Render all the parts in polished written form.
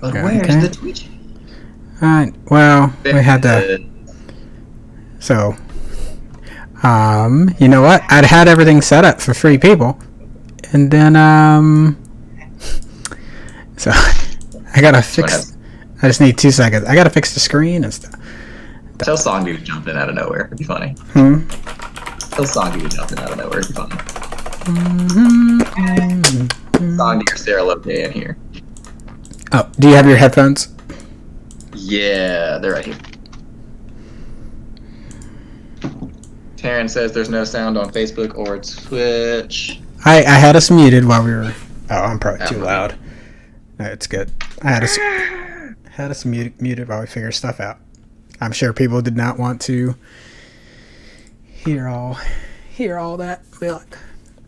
But Yeah, where's okay. the Twitch? Well, we had to. So, you know what? I'd had everything set up for 3 people, and then so I gotta fix. I just need 2 seconds. I gotta fix the screen and stuff. Tell Songdy to jump in out of nowhere. It'd be funny. Tell Songdy to jump in out of nowhere. It'd be funny. Songdy or Sarah Loke in here. Oh, do you have your headphones? Yeah, they're right here. Taryn says there's no sound on Facebook or Twitch. I had us muted while we were. Oh, I'm probably too loud. No, it's good. I had us muted while we figure stuff out. I'm sure people did not want to hear all that. Be like,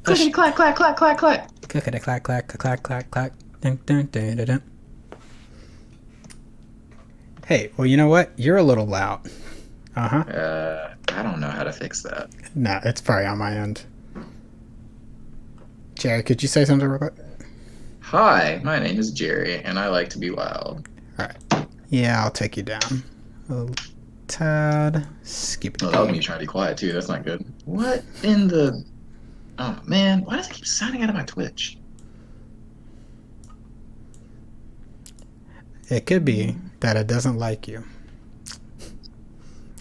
Clickety clack clack clack clack clack. clickety clack clack clack clack clack. Dun, dun, dun, dun, dun. Hey, well, you know what? You're a little loud. I don't know how to fix that. Nah, it's probably on my end. Jerry, could you say something real quick? Hi, my name is Jerry, and I like to be wild. Alright. Yeah, I'll take you down. A little tad. Skip it. Oh, that was me trying to be quiet, too. That's not good. What in the... Oh, man. Why does it keep sounding out of my Twitch? It could be that it doesn't like you.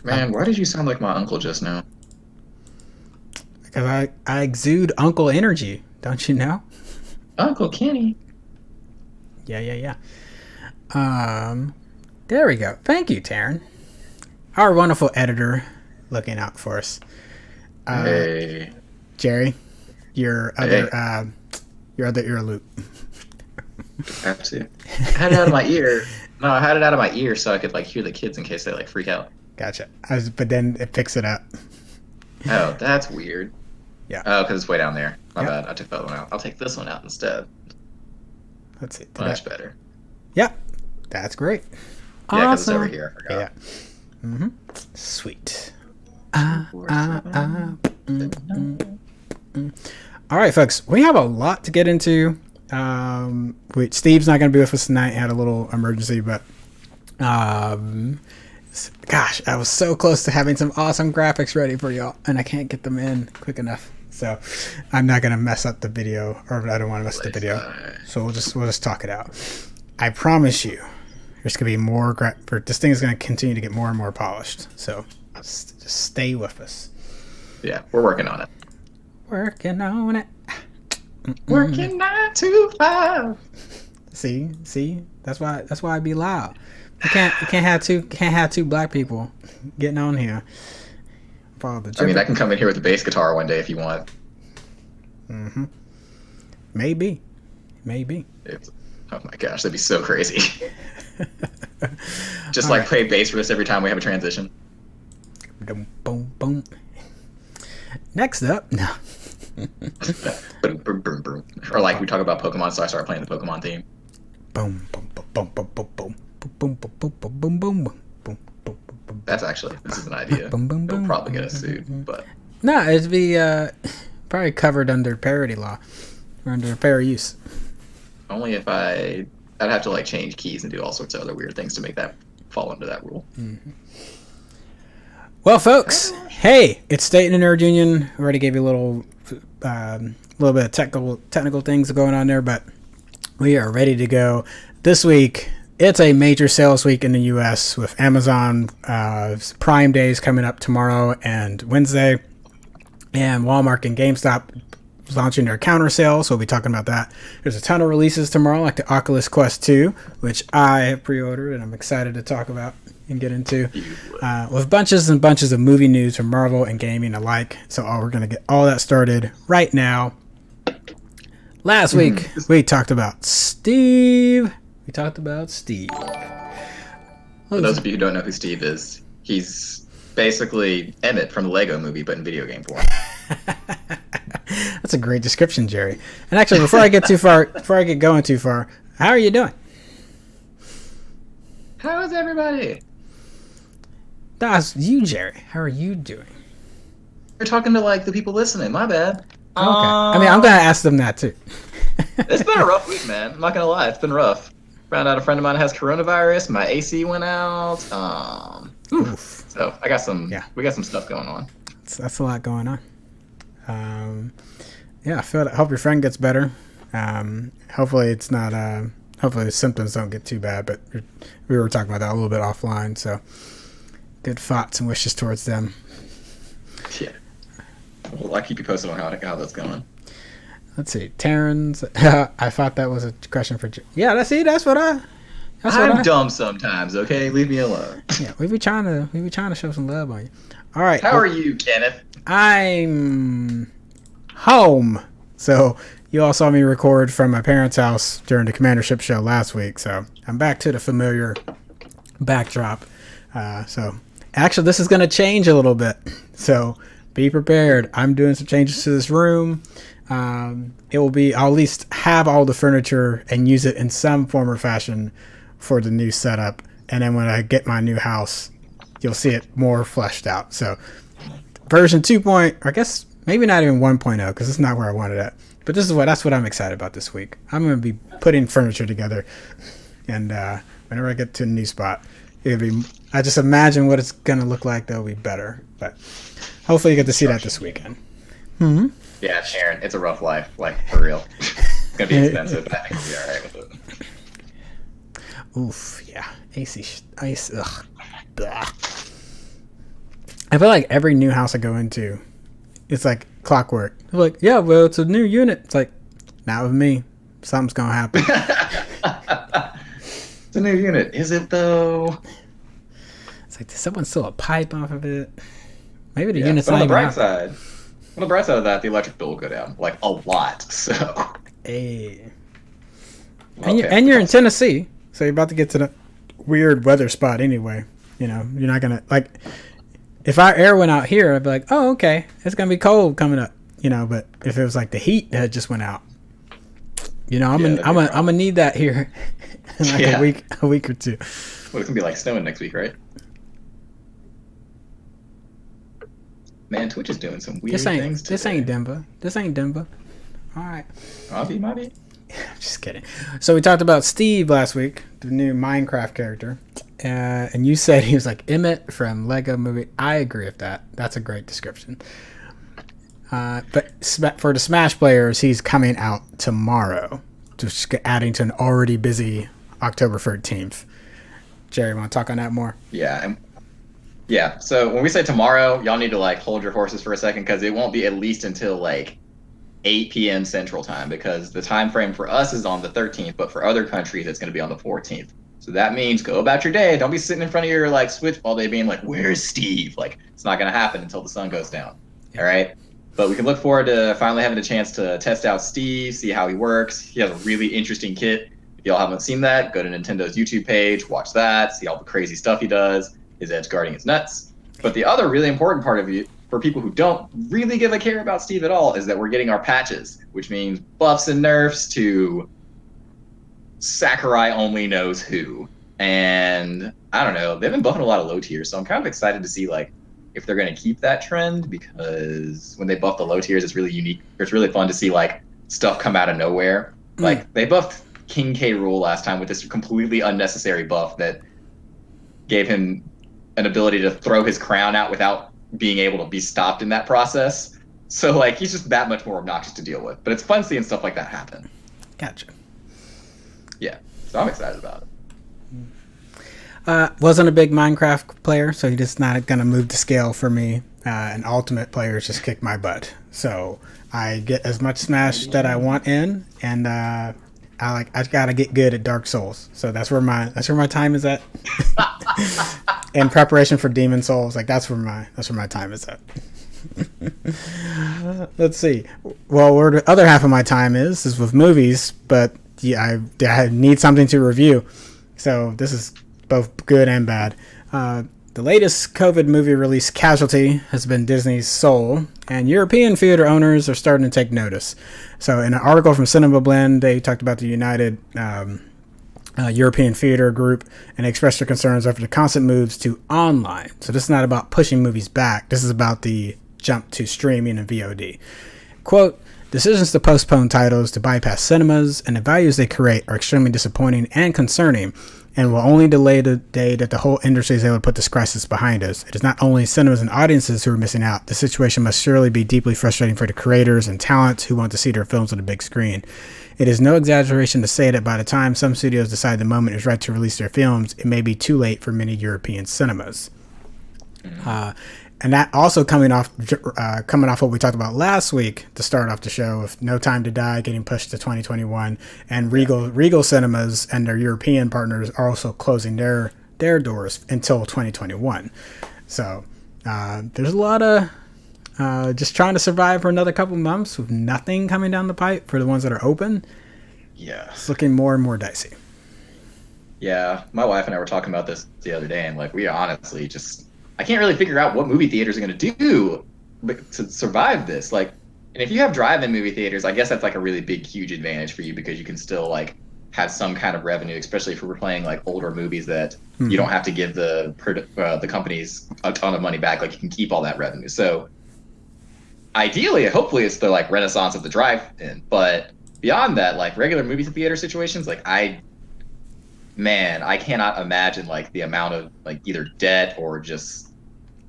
Man, why did you sound like my uncle just now? Because I exude uncle energy. Don't you know? Uncle Kenny. Yeah. There we go. Thank you, Taryn. Our wonderful editor looking out for us. Hey. Jerry, your other ear loop. Have to. I had it out of my ear. No, I had it out of my ear so I could like hear the kids in case they like freak out. Gotcha. But then it picks it up. Oh, that's weird. Yeah. Oh, because it's way down there. My bad. I took that one out. I'll take this one out instead. Let's see. Much better. Yep. That's great. Yeah, because it's over here. I forgot. Yeah. Sweet. All right, folks. We have a lot to get into. Steve's not going to be with us tonight. He had a little emergency, but gosh, I was so close to having some awesome graphics ready for y'all, and I can't get them in quick enough. So I'm not going to mess up the video, or I don't want to mess up the video. So we'll just talk it out. I promise you, there's going to be more. This thing is going to continue to get more and more polished. So just stay with us. Yeah, we're working on it. Working on it. Working 9 to 5. See, that's why I be loud. You can't have two black people getting on here. I mean, I can come in here with a bass guitar one day if you want. Maybe. Oh my gosh, that'd be so crazy. Just like play bass riffs every time we have a transition. Boom, boom, boom. Next up, no. Boom, boom, boom, boom. Or like we talk about Pokemon, so I start playing the Pokemon theme. Boom, boom, boom, boom, boom, boom, boom, boom, boom, boom, boom, boom, boom. This is an idea. It'll probably get us sued, but no, it'd be probably covered under parody law or under fair use. Only if I'd have to like change keys and do all sorts of other weird things to make that fall under that rule. Well, folks, hey, it's State and Nerd Union. I already gave you a little bit of technical things going on there, but we are ready to go. This week, it's a major sales week in the U.S. with Amazon Prime Days coming up tomorrow and Wednesday, and Walmart and GameStop launching their counter sale, so we'll be talking about that. There's a ton of releases tomorrow, like the Oculus Quest 2, which I have pre-ordered and I'm excited to talk about and get into, with bunches and bunches of movie news from Marvel and gaming alike. So we're going to get all that started right now. Last week, we talked about Steve. For those of you who don't know who Steve is, he's basically Emmett from the Lego movie, but in video game form. That's a great description, Jerry. And actually, before I get going too far, how are you doing? How is everybody? That's you, Jerry. How are you doing? You're talking to like the people listening. My bad. Okay. I mean, I'm gonna ask them that too. It's been a rough week, man. I'm not gonna lie. It's been rough. Found out a friend of mine has coronavirus. My AC went out. Oof. So I got some. Yeah. We got some stuff going on. That's a lot going on. Yeah, I hope your friend gets better. Hopefully it's not. Hopefully the symptoms don't get too bad. But we were talking about that a little bit offline. So good thoughts and wishes towards them. Yeah. Well, I'll keep you posted on how that's going. Let's see, Terrence. I thought that was a question for. Yeah, I'm dumb sometimes. Okay, leave me alone. Yeah, we be trying to show some love on you. All right. How are you, Kenneth? I'm home. So you all saw me record from my parents' house during the Commandership show last week. So I'm back to the familiar backdrop. So actually, this is going to change a little bit. So be prepared. I'm doing some changes to this room. It will be, I'll at least have all the furniture and use it in some form or fashion for the new setup. And then when I get my new house, you'll see it more fleshed out. So version 2. I guess maybe not even 1.0 because it's not where I wanted it. But that's what I'm excited about this week. I'm going to be putting furniture together. And whenever I get to a new spot, I just imagine what it's going to look like. That'll be better. But hopefully you get to see that this weekend. Mm-hmm. Yeah, Sharon, it's a rough life, like, for real. It's going to be expensive, but I think we'll be all right with it. Oof, yeah. Ice, ugh. Blah. I feel like every new house I go into, it's like clockwork. They're like, yeah, well, it's a new unit. It's like, not with me. Something's going to happen. It's a new unit. Is it, though? It's like, did someone steal a pipe off of it? Maybe the unit's not on the bright side. On the bright side of that, the electric bill will go down, like, a lot, so. Hey. And you're in Tennessee, so you're about to get to the weird weather spot anyway. You know, you're not going to, like, if our air went out here, I'd be like, oh, okay, it's going to be cold coming up. You know, but if it was like the heat that just went out, you know, I'm gonna need that here in like a week or two. Well, it's going to be like snowing next week, right? Man, Twitch is doing some weird things today. This ain't Denver. All right. Might be. Just kidding. So we talked about Steve last week, the new Minecraft character. And you said he was like Emmett from Lego Movie. I agree with that. That's a great description. But for the Smash players, he's coming out tomorrow. Just adding to an already busy October 13th. Jerry, want to talk on that more? Yeah, so when we say tomorrow, y'all need to like hold your horses for a second because it won't be at least until like 8 p.m. Central Time because the time frame for us is on the 13th, but for other countries it's going to be on the 14th. So that means go about your day. Don't be sitting in front of your like Switch all day being like, "Where's Steve?" Like it's not going to happen until the sun goes down. All right, but we can look forward to finally having a chance to test out Steve, see how he works. He has a really interesting kit. If y'all haven't seen that, go to Nintendo's YouTube page, watch that, see all the crazy stuff he does. His edge guarding is nuts. But the other really important part of it, for people who don't really give a care about Steve at all, is that we're getting our patches, which means buffs and nerfs to Sakurai only knows who. And I don't know, they've been buffing a lot of low tiers, so I'm kind of excited to see like if they're going to keep that trend because when they buff the low tiers, it's really unique. It's really fun to see like stuff come out of nowhere. Like they buffed King K. Rool last time with this completely unnecessary buff that gave him an ability to throw his crown out without being able to be stopped in that process. So, like, he's just that much more obnoxious to deal with. But it's fun seeing stuff like that happen. Gotcha. Yeah, so I'm excited about it. Wasn't a big Minecraft player, so he's just not going to move the scale for me. And Ultimate players just kick my butt. So I get as much Smash that I want in, and I gotta get good at Dark Souls. So that's where my time is at. In preparation for Demon Souls, like that's where my time is at. Let's see. Well, where the other half of my time is with movies, but yeah, I need something to review. So this is both good and bad. The latest COVID movie release, Casualty, has been Disney's Soul, and European theater owners are starting to take notice. So in an article from Cinema Blend, they talked about the United European Theater Group, and they expressed their concerns over the constant moves to online. So this is not about pushing movies back. This is about the jump to streaming and VOD. Quote, Decisions to postpone titles to bypass cinemas and the values they create are extremely disappointing and concerning, and will only delay the day that the whole industry is able to put this crisis behind us. It is not only cinemas and audiences who are missing out. The situation must surely be deeply frustrating for the creators and talents who want to see their films on the big screen. It is no exaggeration to say that by the time some studios decide the moment is right to release their films, it may be too late for many European cinemas. And that also coming off what we talked about last week to start off the show, with No Time to Die getting pushed to 2021, and Regal Cinemas and their European partners are also closing their doors until 2021. So there's a lot of just trying to survive for another couple months with nothing coming down the pipe for the ones that are open. Yeah, it's looking more and more dicey. Yeah, my wife and I were talking about this the other day, and like we honestly just. I can't really figure out what movie theaters are going to do to survive this. Like, and if you have drive-in movie theaters, I guess that's like a really big, huge advantage for you because you can still like have some kind of revenue, especially if we're playing like older movies that you don't have to give the companies a ton of money back. Like you can keep all that revenue. So ideally, hopefully it's the like renaissance of the drive-in. But beyond that, like regular movie theater situations, like I cannot imagine like the amount of like either debt or just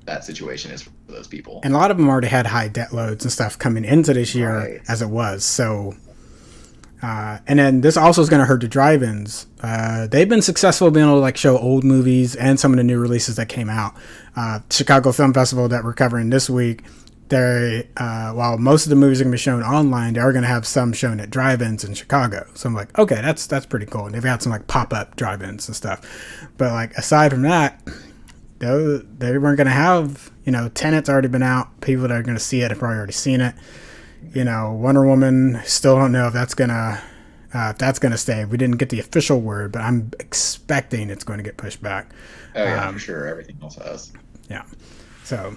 that situation is for those people. And a lot of them already had high debt loads and stuff coming into this year as it was. So, and then this also is going to hurt the drive-ins. They've been successful being able to like show old movies and some of the new releases that came out. Chicago Film Festival that we're covering this week, while most of the movies are going to be shown online, they are going to have some shown at drive-ins in Chicago. So I'm like, okay, that's pretty cool. And they've got some like pop-up drive-ins and stuff. But like aside from that, they weren't going to have, Tenet's already been out. People that are going to see it have probably already seen it. Wonder Woman, still don't know if that's going to stay. We didn't get the official word, but I'm expecting it's going to get pushed back. Oh yeah, for sure. Everything else has. Yeah. So.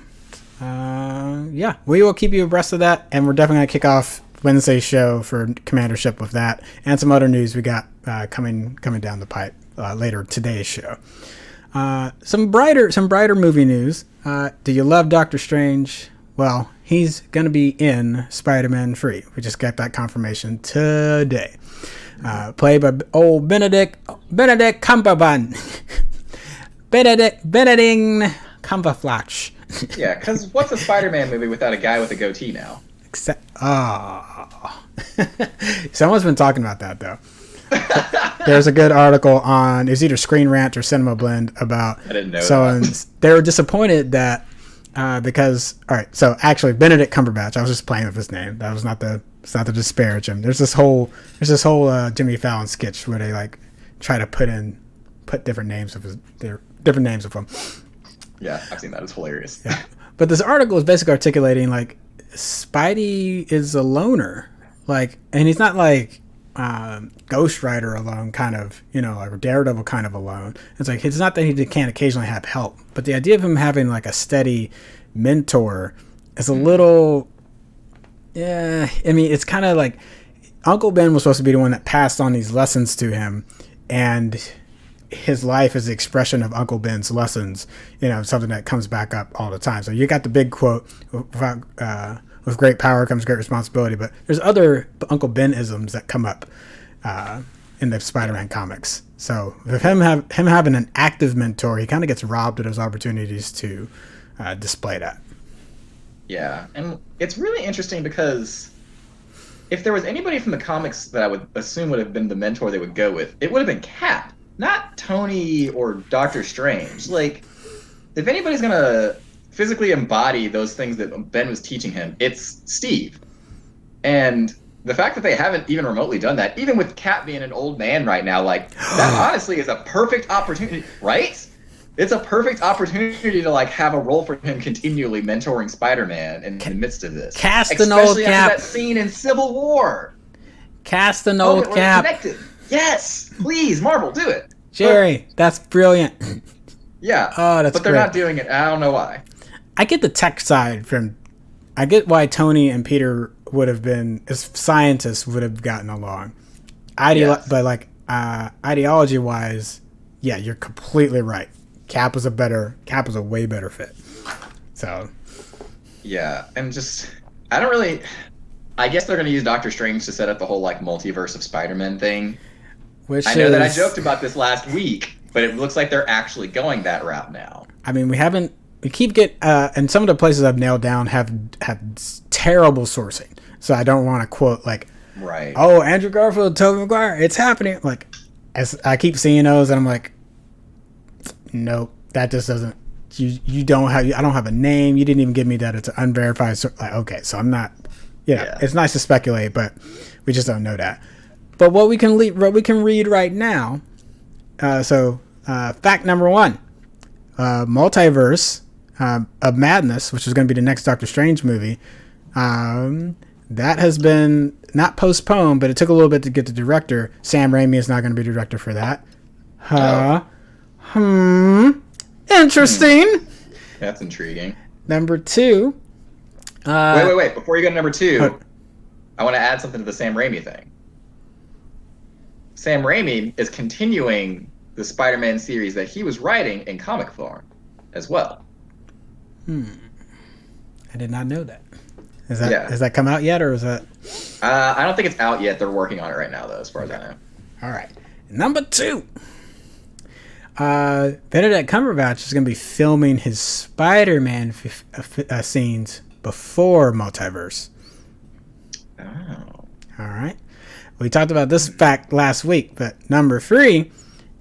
We will keep you abreast of that, and we're definitely going to kick off Wednesday's show for Commandership with that and some other news we got coming down the pipe later today's show. Some brighter movie news. Do you love Doctor Strange? Well, he's going to be in Spider-Man 3. We just got that confirmation today. Played by old Benedict Cumberbatch. Benedict Cumberbatch. Yeah, because what's a Spider-Man movie without a guy with a goatee now? Someone's been talking about that though. There's a good article on it's either Screen Rant or Cinema Blend about I didn't know that. They were disappointed that because so actually Benedict Cumberbatch, I was just playing with his name. That was it's not to disparage him. There's this whole Jimmy Fallon sketch where they like try to put different names of him. Yeah, I've seen that. It's hilarious. Yeah. But this article is basically articulating like Spidey is a loner, like, and he's not like Ghost Rider alone, kind of, like Daredevil kind of alone. It's like it's not that he can't occasionally have help, but the idea of him having like a steady mentor is a little. Yeah, I mean, it's kind of like Uncle Ben was supposed to be the one that passed on these lessons to him, and his life is the expression of Uncle Ben's lessons, something that comes back up all the time. So you got the big quote, with great power comes great responsibility, but there's other Uncle Ben-isms that come up in the Spider-Man comics. So with him having an active mentor, he kind of gets robbed of those opportunities to display that. Yeah, and it's really interesting because if there was anybody from the comics that I would assume would have been the mentor they would go with, it would have been Cap. Not Tony or Doctor Strange. Like, if anybody's going to physically embody those things that Ben was teaching him, it's Steve. And the fact that they haven't even remotely done that, even with Cap being an old man right now, like, that honestly is a perfect opportunity, right? It's a perfect opportunity to, like, have a role for him continually mentoring Spider-Man in the midst of this. Cast an old Cap. Especially after that scene in Civil War. Cast an old Cap. Connected. Yes, please, Marvel, do it. Jerry, that's brilliant. Yeah. Oh, that's but they're great. not doing it. I don't know why. I get the tech side I get why Tony and Peter would have been, as scientists, would have gotten along. Yes. But like ideology-wise, yeah, you're completely right. Cap was a way better fit. So. Yeah, and just I guess they're going to use Doctor Strange to set up the whole like multiverse of Spider-Man thing. Which I know that I joked about this last week, but it looks like they're actually going that route now. I mean, we keep getting, and some of the places I've nailed down have terrible sourcing. So I don't want to quote like, right. Oh, Andrew Garfield, Tobey Maguire, it's happening. Like, as I keep seeing those, and I'm like, nope, that just doesn't. You don't have. I don't have a name. You didn't even give me that. It's an unverified. Like, okay, so I'm not. Yeah, it's nice to speculate, but we just don't know that. But what we can read right now. Fact number 1, Multiverse of Madness, which is going to be the next Doctor Strange movie. That has been not postponed, but it took a little bit to get the director. Sam Raimi is not going to be the director for that. Interesting. That's intriguing. Number 2. Wait. Before you go to number 2, I want to add something to the Sam Raimi thing. Sam Raimi is continuing the Spider-Man series that he was writing in comic form as well. I did not know that. Has that come out yet, or is that? I don't think it's out yet. They're working on it right now, though, as far as I know. All right. Number 2. Benedict Cumberbatch is going to be filming his Spider-Man scenes before Multiverse. Oh. All right. We talked about this fact last week, but number 3,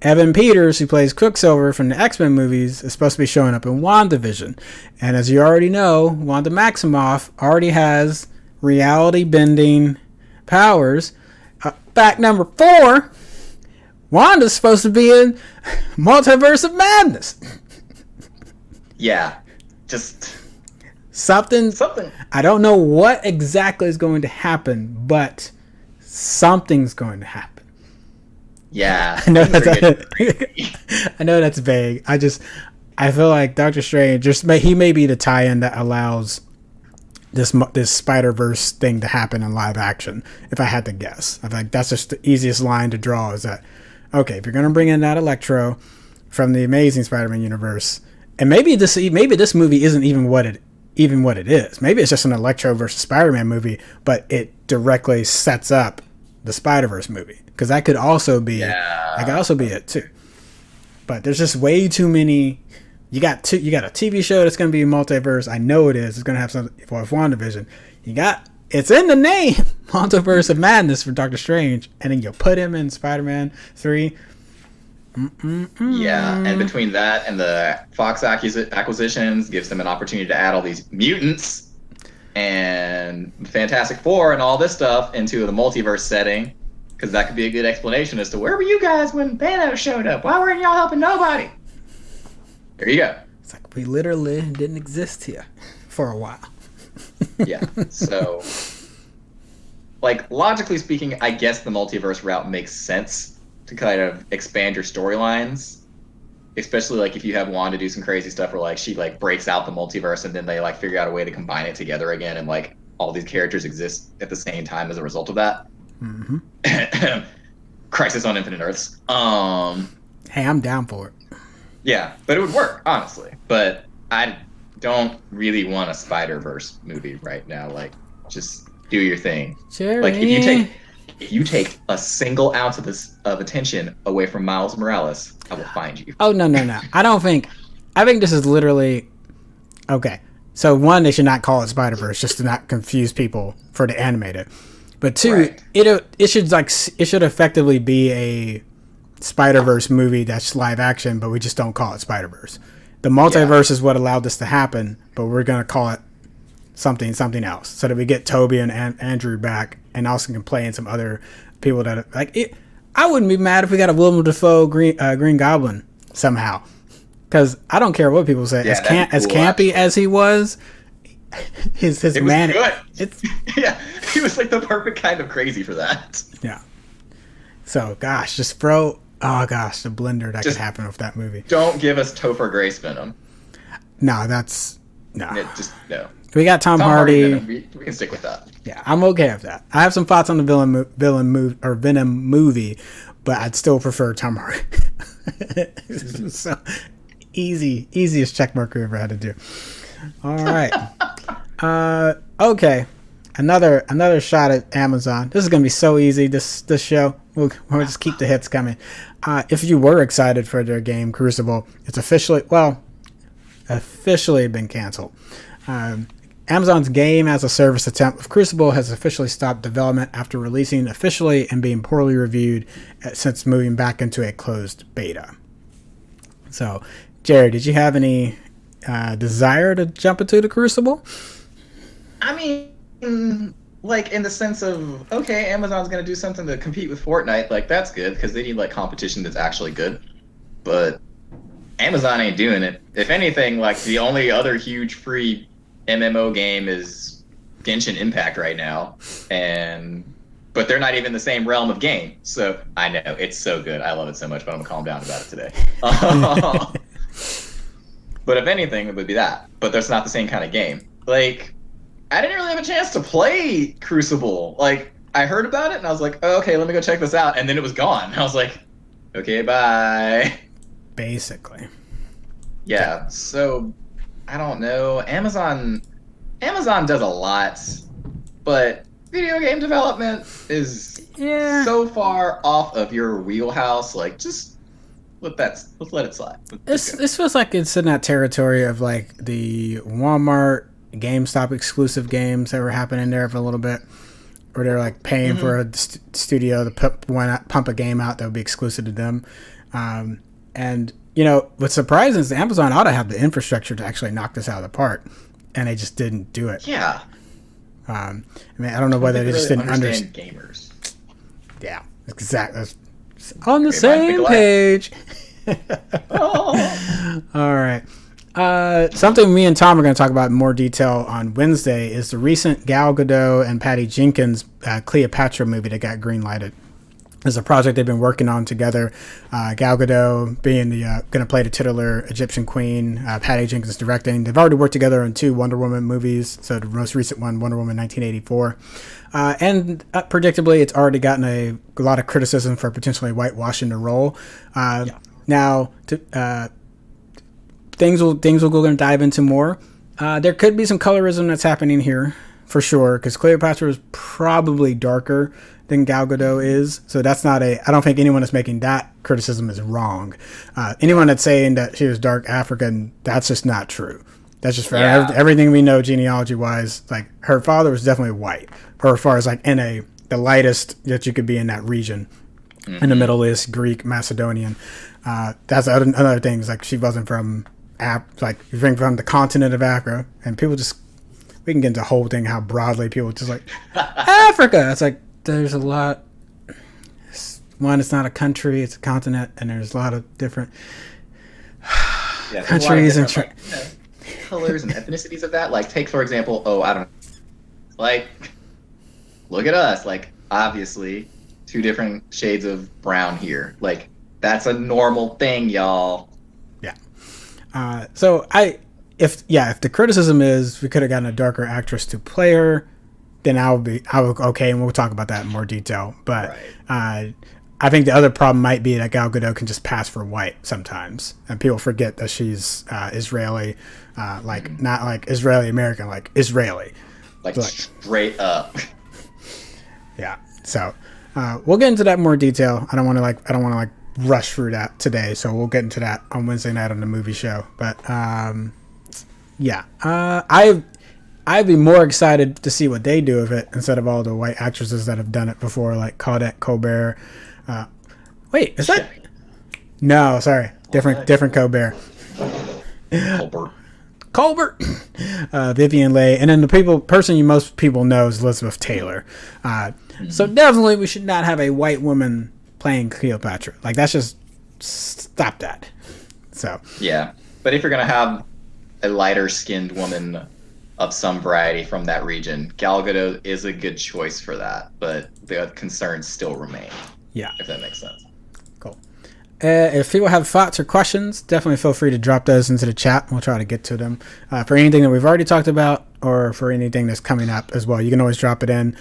Evan Peters, who plays Quicksilver from the X-Men movies, is supposed to be showing up in WandaVision. And as you already know, Wanda Maximoff already has reality-bending powers. Fact number 4, Wanda's supposed to be in Multiverse of Madness. Yeah. Just... Something. I don't know what exactly is going to happen, but something's going to happen. Yeah. I know that's vague. I feel like Doctor Strange he may be the tie-in that allows this Spider-Verse thing to happen in live action. If I had to guess, I think that's just the easiest line to draw. Is that okay? If you're gonna bring in that Electro from the Amazing Spider-Man universe, and maybe this movie isn't even what it is. Maybe it's just an Electro versus Spider-Man movie, but it directly sets up the Spider-Verse movie, because that could also be it too. But there's just way too many. You got a TV show that's going to be multiverse. I know it is. It's going to have something for WandaVision. It's in the name, Multiverse of Madness for Doctor Strange, and then you put him in Spider-Man 3. Yeah, and between that and the Fox acquisitions gives them an opportunity to add all these mutants and Fantastic Four and all this stuff into the multiverse setting, because that could be a good explanation as to where were you guys when Thanos showed up? Why weren't y'all helping nobody? There you go. It's like we literally didn't exist here for a while. Yeah, so like logically speaking, I guess the multiverse route makes sense to kind of expand your storylines, especially like if you have Wanda do some crazy stuff where like she like breaks out the multiverse and then they like figure out a way to combine it together again, and like all these characters exist at the same time as a result of that. Mm-hmm. Crisis on Infinite Earths. Hey, I'm down for it. Yeah, but it would work, honestly. But I don't really want a Spider-Verse movie right now. Like, just do your thing. Jerry. Like, if you take a single ounce of attention away from Miles Morales, I will find you. Oh, no. I think this is literally... Okay. So, 1, they should not call it Spider-Verse, just to not confuse people for the animated. But 2, right. it should effectively be a Spider-Verse movie that's live action, but we just don't call it Spider-Verse. The multiverse is what allowed this to happen, but we're going to call it something else, so that we get Toby and Andrew back, and also can play in some other people that I wouldn't be mad if we got a Willem Dafoe Green Goblin somehow, because I don't care what people say. Yeah, as campy as he was, his man. Yeah, he was like the perfect kind of crazy for that. Yeah. So gosh, just throw. Oh gosh, the blender that could happen with that movie. Don't give us Topher Grace Venom. No, that's no. No. We got Tom Hardy. We can stick with that. Yeah, I'm okay with that. I have some thoughts on the Venom movie, but I'd still prefer Tom Hardy. So easiest check mark we ever had to do. All right. Okay. another shot at Amazon. This is gonna be so easy. This show. We'll just keep the hits coming. If you were excited for their game Crucible, it's officially been canceled. Amazon's game as a service attempt with Crucible has officially stopped development after releasing officially and being poorly reviewed since moving back into a closed beta. So, Jared, did you have any desire to jump into the Crucible? I mean, like, in the sense of, okay, Amazon's going to do something to compete with Fortnite. Like, that's good because they need, like, competition that's actually good. But Amazon ain't doing it. If anything, like, the only other huge free MMO game is Genshin Impact right now. But they're not even the same realm of game. So, I know, it's so good. I love it so much, but I'm going to calm down about it today. But if anything, it would be that. But that's not the same kind of game. Like, I didn't really have a chance to play Crucible. Like, I heard about it, and I was like, oh, okay, let me go check this out. And then it was gone. I was like, okay, bye. Basically. Yeah, so, I don't know. Amazon does a lot, but video game development is so far off of your wheelhouse. Like, just let's let it slide. This feels like it's in that territory of, like, the Walmart GameStop exclusive games that were happening there for a little bit, where they're like paying for a studio to pump a game out that would be exclusive to them. And you know what's surprising is Amazon ought to have the infrastructure to actually knock this out of the park, and they just didn't do it. Yeah. I mean, I don't know whether they just didn't understand gamers. Yeah, exactly. On the same page. Oh. All right. Something me and Tom are going to talk about in more detail on Wednesday is the recent Gal Gadot and Patty Jenkins Cleopatra movie that got greenlighted. It's a project they've been working on together. Gal Gadot being the going to play the titular Egyptian queen. Patty Jenkins directing. They've already worked together on 2 Wonder Woman movies. So the most recent one, Wonder Woman 1984. And predictably, it's already gotten a lot of criticism for potentially whitewashing the role. Now, things we're going to dive into more. There could be some colorism that's happening here, for sure, because Cleopatra is probably darker than Gal Gadot is. So that's not I don't think anyone that's making that criticism is wrong. Anyone that's saying that she was dark African, that's just not true. That's just for everything we know genealogy-wise. Like, her father was definitely white, or as far as, like, the lightest that you could be in that region. In the Middle East, Greek, Macedonian. That's another thing. Like, she wasn't from from the continent of Africa, and people just, we can get into the whole thing how broadly people just like Africa. It's like there's a lot. One, it's not a country; it's a continent, and there's a lot of different countries and colors and ethnicities of that. Like, take for example, like, look at us. Like, obviously, 2 different shades of brown here. Like, that's a normal thing, y'all. So if the criticism is we could have gotten a darker actress to play her, then I would okay, and we'll talk about that in more detail. But I think the other problem might be that Gal Gadot can just pass for white sometimes, and people forget that she's Israeli, not like Israeli American, like Israeli, like straight up. Yeah. So we'll get into that in more detail. I don't want to rush through that today, so we'll get into that on Wednesday night on the movie show. But I'd be more excited to see what they do with it instead of all the white actresses that have done it before, like Claudette Colbert. Wait, is that? No, sorry, different Colbert. Colbert. Vivian Leigh, and then the person most people know is Elizabeth Taylor. So definitely we should not have a white woman playing Cleopatra. Like, that's just, stop that. So yeah, but if you're gonna have a lighter skinned woman of some variety from that region, Gal Gadot is a good choice for that, but the concerns still remain. Yeah, if that makes sense. Cool. If people have thoughts or questions, definitely feel free to drop those into the chat. We'll try to get to them. For anything that we've already talked about, or for anything that's coming up as well, you can always drop it in.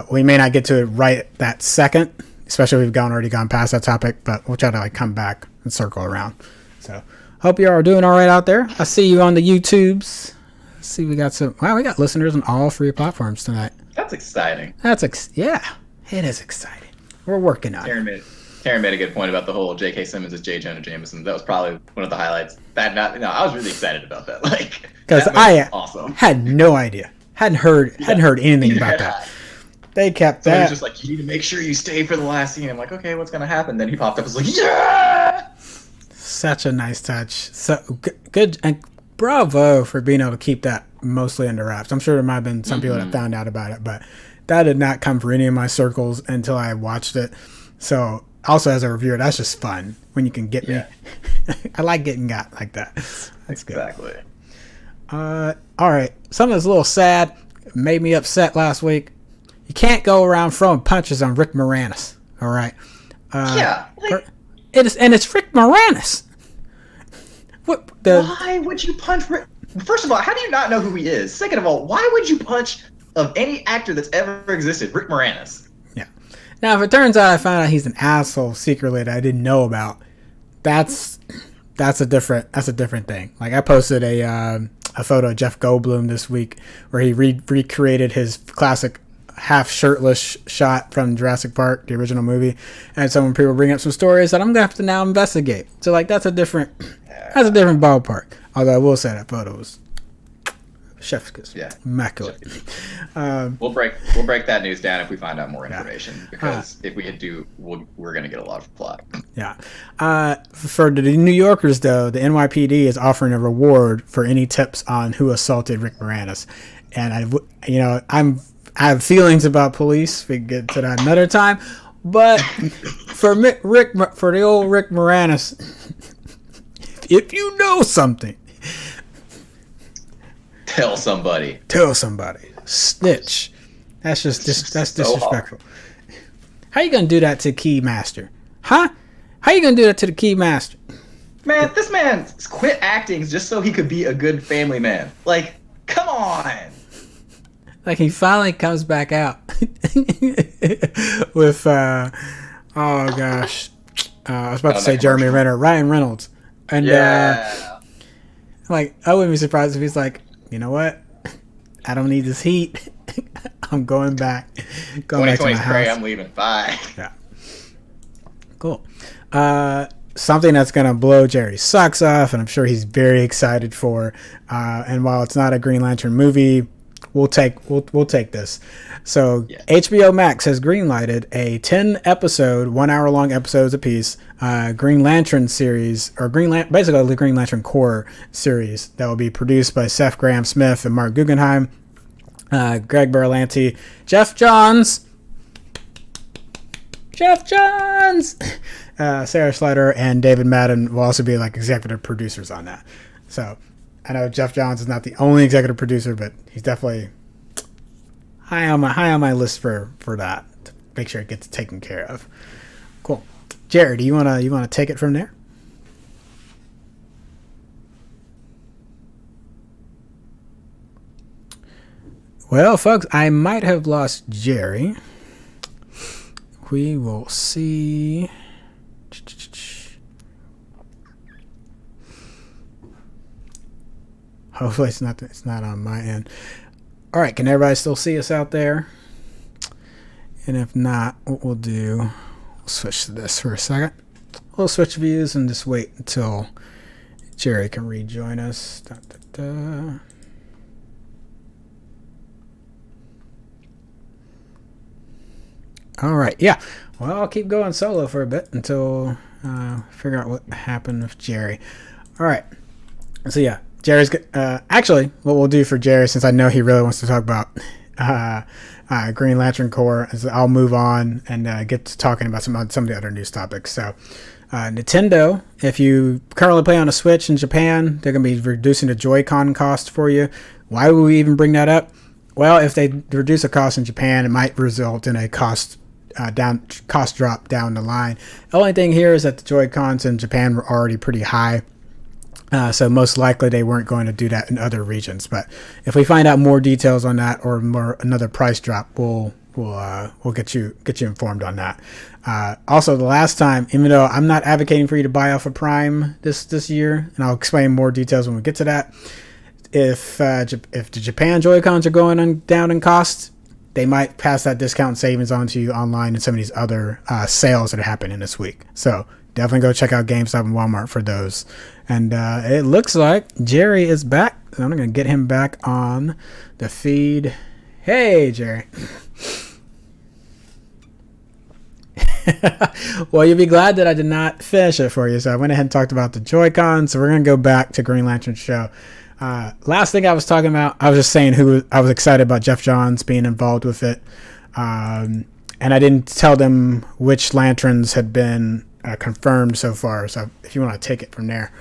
We may not get to it right that second, especially if we've already gone past that topic, but we'll try to come back and circle around. So hope you are doing all right out there. I see you on the YouTubes. We got listeners on all 3 platforms tonight. That's exciting. Yeah, it is exciting. We're working on it. Karen made a good point about the whole J.K. Simmons as J. Jonah Jameson. That was probably one of the highlights. I was really excited about that. Like, because awesome. Had no idea, hadn't heard anything about that. They kept that. He was just like, you need to make sure you stay for the last scene. I'm like, okay, what's gonna happen? Then he popped up, and was like, yeah. Such a nice touch. So good, and bravo for being able to keep that mostly under wraps. I'm sure there might have been some people that found out about it, but that did not come for any of my circles until I watched it. So also as a reviewer, that's just fun when you can get me. I like getting got like that. That's good. Exactly. All right. Something that's a little sad, made me upset last week. You can't go around throwing punches on Rick Moranis. All right. It's Rick Moranis. Why would you punch Rick? First of all, how do you not know who he is? Second of all, why would you punch of any actor that's ever existed, Rick Moranis? Yeah. Now, if it turns out I found out he's an asshole secretly that I didn't know about, that's a different thing. Like I posted a photo of Jeff Goldblum this week where he recreated his classic half shirtless shot from Jurassic Park, the original movie, and so when people bring up some stories that I'm gonna have to now investigate. So like that's a different ballpark. Although I will say that photo was chef's kiss. Yeah, immaculate. We'll break that news down if we find out more information because if we do, we're gonna get a lot of flack. Yeah. For the New Yorkers though, the NYPD is offering a reward for any tips on who assaulted Rick Moranis, and I have feelings about police. We can get to that another time. But for the old Rick Moranis, if you know something, tell somebody. Snitch. That's disrespectful. How you gonna do that to Key Master? Huh? How you gonna do that to the Key Master? Man, this man quit acting just so he could be a good family man. Like, come on. Like he finally comes back out with I was about to say Jeremy Renner, Ryan Reynolds, and like I wouldn't be surprised if he's like, you know what, I don't need this heat. I'm going back. Going back to my house. Great. I'm leaving. Bye. Yeah. Cool. Something that's gonna blow Jerry's socks off, and I'm sure he's very excited for. And while it's not a Green Lantern movie, we'll take this. So HBO Max has greenlighted a 10-episode, 1-hour-long episodes apiece Green Lantern series, or basically the Green Lantern Corps series that will be produced by Seth Grahame-Smith and Mark Guggenheim, Greg Berlanti, Jeff Johns, Sarah Slater, and David Madden will also be like executive producers on that. So I know Jeff Johns is not the only executive producer, but he's definitely high on my list for that, to make sure it gets taken care of. Cool. Jared, you wanna take it from there? Well, folks, I might have lost Jerry. We will see. Hopefully it's not on my end. All right, can everybody still see us out there? And if not, what we'll do, we'll switch to this for a second. We'll switch views and just wait until Jerry can rejoin us. All right, yeah. Well, I'll keep going solo for a bit until figure out what happened with Jerry. All right. So yeah, Jerry's actually what we'll do for Jerry, since I know he really wants to talk about Green Lantern Corps, is I'll move on and get to talking about some of the other news topics. So Nintendo, if you currently play on a Switch in Japan, they're going to be reducing the Joy-Con cost for you. Why would we even bring that up? Well, if they reduce a cost in Japan, it might result in a cost drop down the line. The only thing here is that the Joy-Cons in Japan were already pretty high. So most likely they weren't going to do that in other regions. But if we find out more details on that or another price drop, we'll get you informed on that. Also, the last time, even though I'm not advocating for you to buy off of Prime this year, and I'll explain more details when we get to that. If the Japan Joy-Cons are going down in cost, they might pass that discount savings on to you online in some of these other sales that are happening this week. So definitely go check out GameStop and Walmart for those. And it looks like Jerry is back. So I'm going to get him back on the feed. Hey, Jerry. Well, you'll be glad that I did not finish it for you. So I went ahead and talked about the Joy-Con. So we're going to go back to Green Lantern show. Last thing I was talking about, I was just saying who I was excited about Jeff Johns being involved with it. And I didn't tell them which lanterns had been confirmed so far. So if you want to take it from there.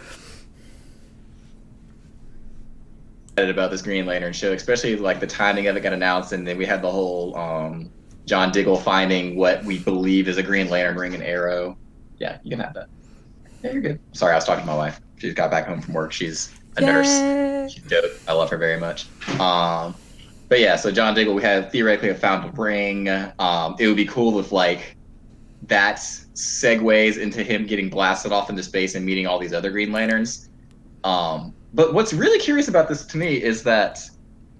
About this Green Lantern show, especially like the timing of it got announced, and then we had the whole John Diggle finding what we believe is a Green Lantern ring and arrow. Yeah, you can have that. Yeah, you're good. Sorry, I was talking to my wife. She just got back home from work. She's a nurse. She's dope. I love her very much. But yeah, so John Diggle, we had theoretically found a ring. It would be cool if like that segues into him getting blasted off into space and meeting all these other Green Lanterns. But what's really curious about this to me is that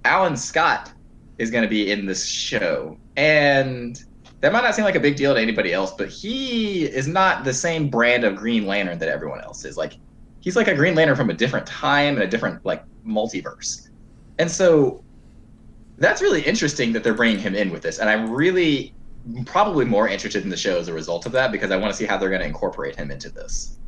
Alan Scott is going to be in this show. And that might not seem like a big deal to anybody else, but he is not the same brand of Green Lantern that everyone else is. Like, he's like a Green Lantern from a different time and a different, like, multiverse. And so that's really interesting that they're bringing him in with this. And I'm really probably more interested in the show as a result of that, because I want to see how they're going to incorporate him into this.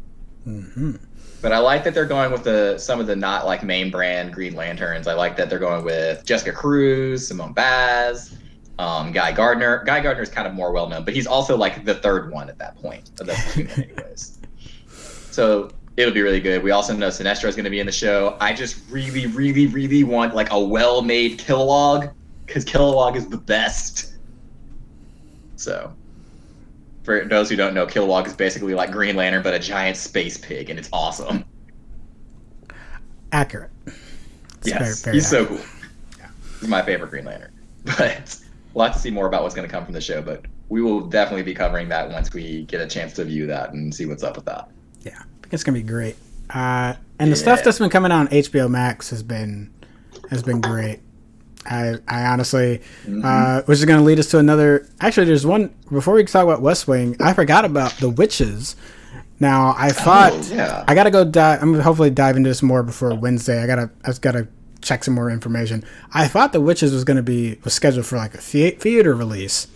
Mm-hmm. But I like that they're going with some of the not like main brand Green Lanterns. I like that they're going with Jessica Cruz, Simone Baz, Guy Gardner. Guy Gardner is kind of more well known, but he's also like the third one at that point of the team anyways. So it'll be really good. We also know Sinestro is going to be in the show. I just really, really, really want like a well-made Kilowog, because Kilowog is the best. So for those who don't know, Kilowog is basically like Green Lantern, but a giant space pig, and it's awesome. Accurate. It's yes, very he's accurate. so cool. Yeah. He's my favorite Green Lantern. But we'll have to see more about what's going to come from the show, but we will definitely be covering that once we get a chance to view that and see what's up with that. Yeah, I think it's going to be great. And the stuff that's been coming out on HBO Max has been great. I honestly, which is going to lead us to another. Actually, there's one before we talk about West Wing. I forgot about the Witches. Now I thought I got to go dive. I'm gonna hopefully dive into this more before Wednesday. I just gotta check some more information. I thought the Witches was scheduled for like a theater release,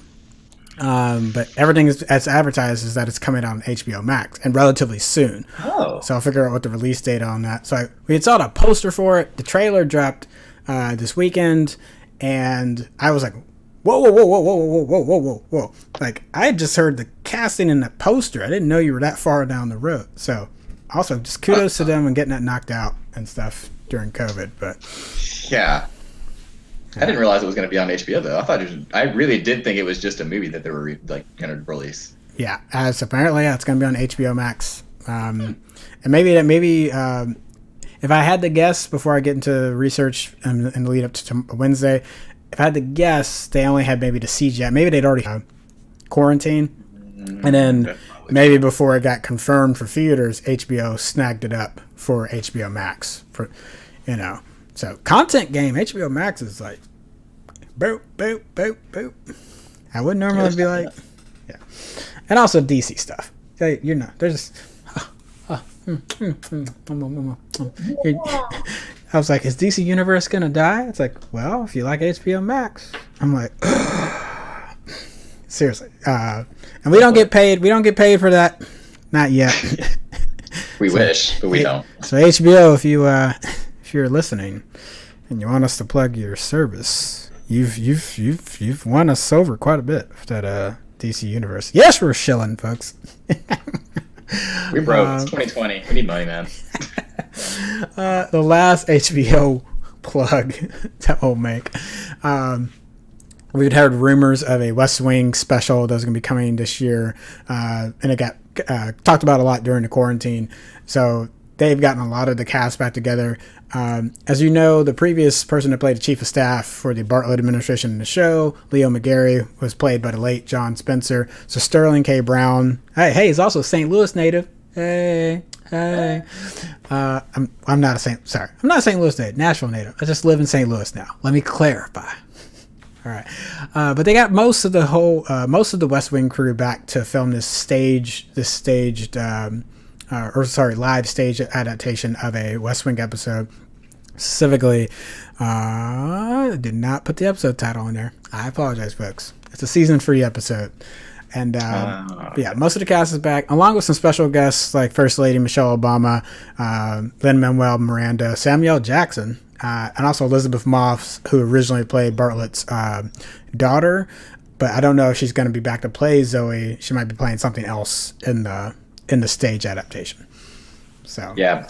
but everything as advertised is that it's coming out on HBO Max and relatively soon. Oh, so I'll figure out what the release date on that. So we had saw a poster for it. The trailer dropped this weekend, and I was like, whoa. Like, I had just heard the casting in the poster. I didn't know you were that far down the road. So also just kudos to them and getting that knocked out and stuff during COVID. But yeah, I didn't realize it was going to be on HBO though. I really did think it was just a movie that they were going to release. Yeah, as apparently it's going to be on HBO Max. And maybe if I had to guess before I get into research and the lead up to Wednesday, if I had to guess, they only had maybe the CGI. Maybe they'd already had quarantine. And then maybe before it got confirmed for theaters, HBO snagged it up for HBO Max. So content game, HBO Max is like, boop, boop, boop, boop. I wouldn't normally be like, yeah. And also DC stuff. They're just... I was like, is DC Universe gonna die? It's like, well, if you like HBO Max. I'm like, seriously. And we don't get paid. We don't get paid for that. Not yet. We wish, but we don't. So HBO, if you're listening and you want us to plug your service, you've won us over quite a bit with that DC Universe. Yes, we're shilling, folks. We broke. It's 2020. We need money, man. The last HBO plug that we'll make. We'd heard rumors of a West Wing special that was going to be coming this year, and it got talked about a lot during the quarantine. So they've gotten a lot of the cast back together. As you know, the previous person that played the chief of staff for the Bartlett administration in the show, Leo McGarry, was played by the late John Spencer. So Sterling K. Brown, hey, he's also a St. Louis native. Hey. I'm not a St. Louis native. Nashville native. I just live in St. Louis now. Let me clarify. All right, but they got most of the West Wing crew back to film this staged live stage adaptation of a West Wing episode. Specifically, did not put the episode title in there. I apologize, folks. It's a season 3 episode. And yeah, most of the cast is back, along with some special guests like First Lady Michelle Obama, Lin-Manuel Miranda, Samuel Jackson, and also Elizabeth Moss, who originally played Bartlett's daughter. But I don't know if she's going to be back to play Zoe. She might be playing something else in the stage adaptation. So yeah.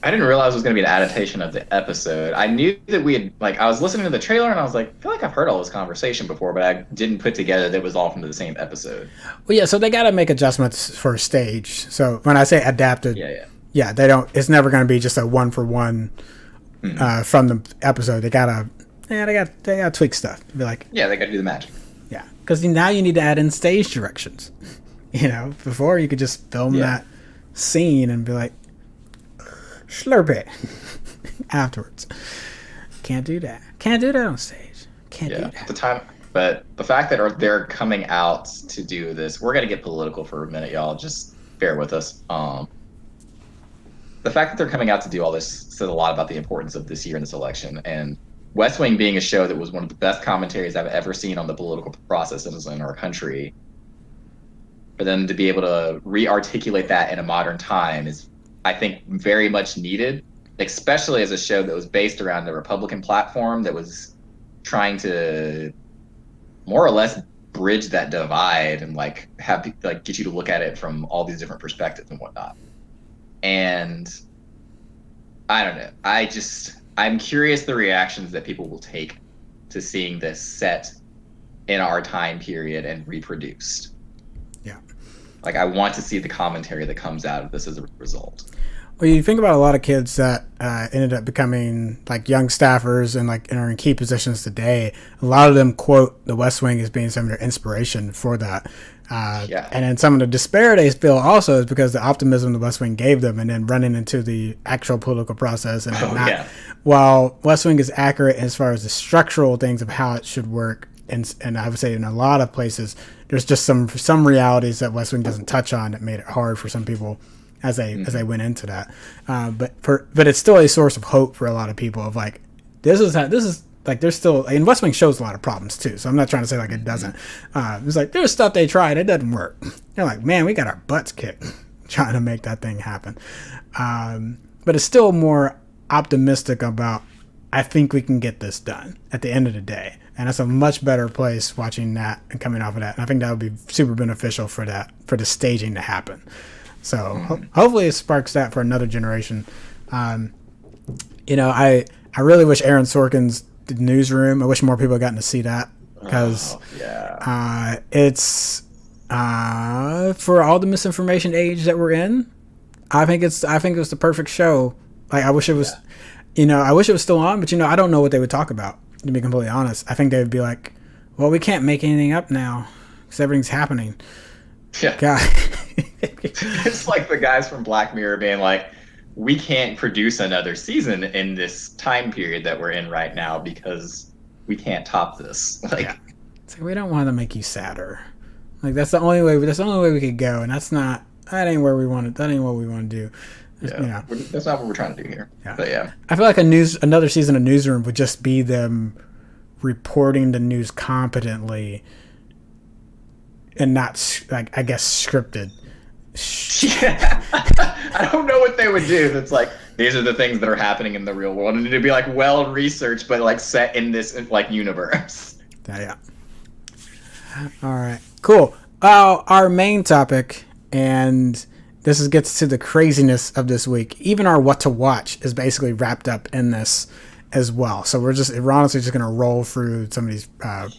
I didn't realize it was going to be an adaptation of the episode. I knew that we had, like, I was listening to the trailer and I was like, I feel like I've heard all this conversation before, but I didn't put together that it was all from the same episode. Well, yeah, so they got to make adjustments for stage. So when I say adapted, yeah, they don't. It's never going to be just a 1-for-1 from the episode. They gotta tweak stuff. Be like, yeah, they got to do the magic. Yeah, because now you need to add in stage directions. Before you could just film that scene and be like, slurp it afterwards. Can't do that. Can't do that on stage. Can't do that. But the fact that they're coming out to do this, we're gonna get political for a minute, y'all. Just bear with us. The fact that they're coming out to do all this says a lot about the importance of this year in this election. And West Wing being a show that was one of the best commentaries I've ever seen on the political processes in our country, for them to be able to re-articulate that in a modern time is, I think, very much needed, especially as a show that was based around the Republican platform that was trying to more or less bridge that divide and get you to look at it from all these different perspectives and whatnot. And I don't know. I'm curious the reactions that people will take to seeing this set in our time period and reproduced. Yeah. Like, I want to see the commentary that comes out of this as a result. Well, you think about a lot of kids that ended up becoming like young staffers and are in key positions today. A lot of them quote the West Wing as being some of their inspiration for that. And then some of the despair they feel also is because the optimism the West Wing gave them, and then running into the actual political process. And while West Wing is accurate as far as the structural things of how it should work, and I would say in a lot of places, there's just some realities that West Wing doesn't touch on that made it hard for some people as they went into that. But it's still a source of hope for a lot of people of like, this is there's still, and West Wing shows a lot of problems too. So I'm not trying to say like it doesn't. It's like, there's stuff they tried, it doesn't work. They're like, man, we got our butts kicked trying to make that thing happen. But it's still more optimistic about, I think we can get this done at the end of the day. And that's a much better place watching that and coming off of that. And I think that would be super beneficial for the staging to happen. So hopefully it sparks that for another generation. I really wish Aaron Sorkin's Newsroom, I wish more people had gotten to see that, because it's for all the misinformation age that we're in. I think it was the perfect show. Like, I wish it was, I wish it was still on, but I don't know what they would talk about, to be completely honest. I think they would be like, well, we can't make anything up now because everything's happening. Yeah. God. It's like the guys from Black Mirror being like, we can't produce another season in this time period that we're in right now because we can't top this. It's like, we don't want to make you sadder. Like, that's the only way we could go, and that ain't what we want to do. That's not what we're trying to do here. Yeah. But yeah, I feel like another season of Newsroom would just be them reporting the news competently and not, like, I guess, scripted. Yeah. I don't know what they would do. That's like, these are the things that are happening in the real world, and it'd be like well researched, but like set in this like universe. Yeah. All right. Cool. Our main topic, and this gets to the craziness of this week. Even our what to watch is basically wrapped up in this as well. So we're honestly just going to roll through some of these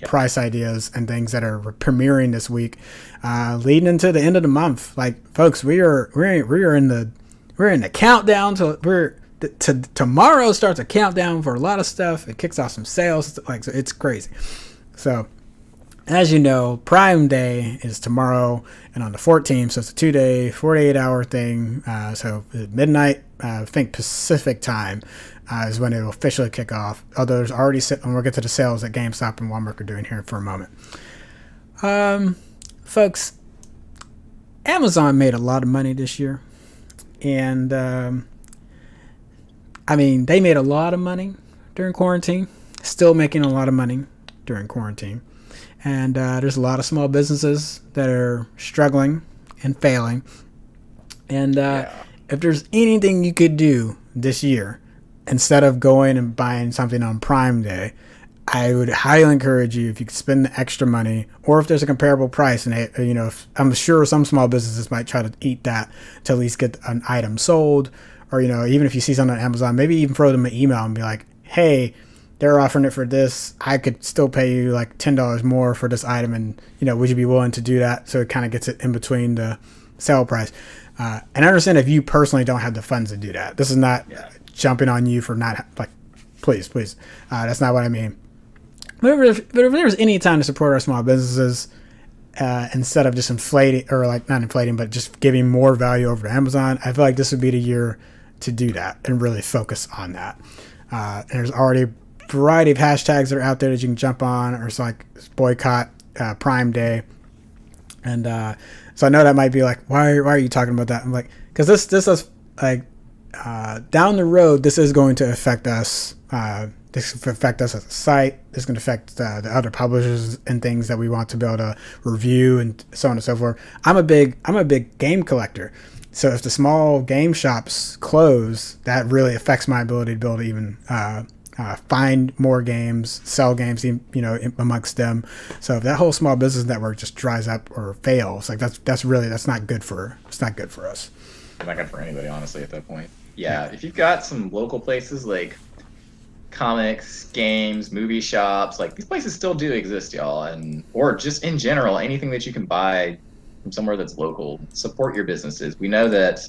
price ideas and things that are premiering this week, leading into the end of the month. Like, folks, we're in the countdown to tomorrow starts a countdown for a lot of stuff. It kicks off some sales. So it's crazy. So, as you know, Prime Day is tomorrow and on the 14th, so it's a 2-day, 48-hour thing. So midnight, I think Pacific time. is when it will officially kick off. Although there's already, and we'll get to the sales that GameStop and Walmart are doing here for a moment. Folks, Amazon made a lot of money this year. And, I mean, they made a lot of money during quarantine. Still making a lot of money during quarantine. And there's a lot of small businesses that are struggling and failing. And if there's anything you could do this year, instead of going and buying something on Prime Day, I would highly encourage you, if you could spend the extra money, or if there's a comparable price, and I'm sure some small businesses might try to eat that to at least get an item sold, or even if you see something on Amazon, maybe even throw them an email and be like, hey, they're offering it for this. I could still pay you like $10 more for this item, and would you be willing to do that? So it kind of gets it in between the sale price. And I understand if you personally don't have the funds to do that. This is not jumping on you for not please. That's not what I mean. But if there's any time to support our small businesses, instead of just inflating, or not inflating, but just giving more value over to Amazon, I feel like this would be the year to do that and really focus on that. And there's already a variety of hashtags that are out there that you can jump on, or it's like boycott Prime Day. And so I know that might be like, why are you talking about that? I'm like, because this is like down the road, this is going to affect us. This will affect us as a site. This is going to affect the other publishers and things that we want to be able to review, and so on and so forth. I'm a big game collector, so if the small game shops close, that really affects my ability to be able to even find more games, sell games, amongst them. So if that whole small business network just dries up or fails, like that's not good for us. Not good for anybody, honestly, at that point. Yeah, if you've got some local places like comics, games, movie shops, like these places still do exist, y'all, or just in general, anything that you can buy from somewhere that's local, support your businesses. We know that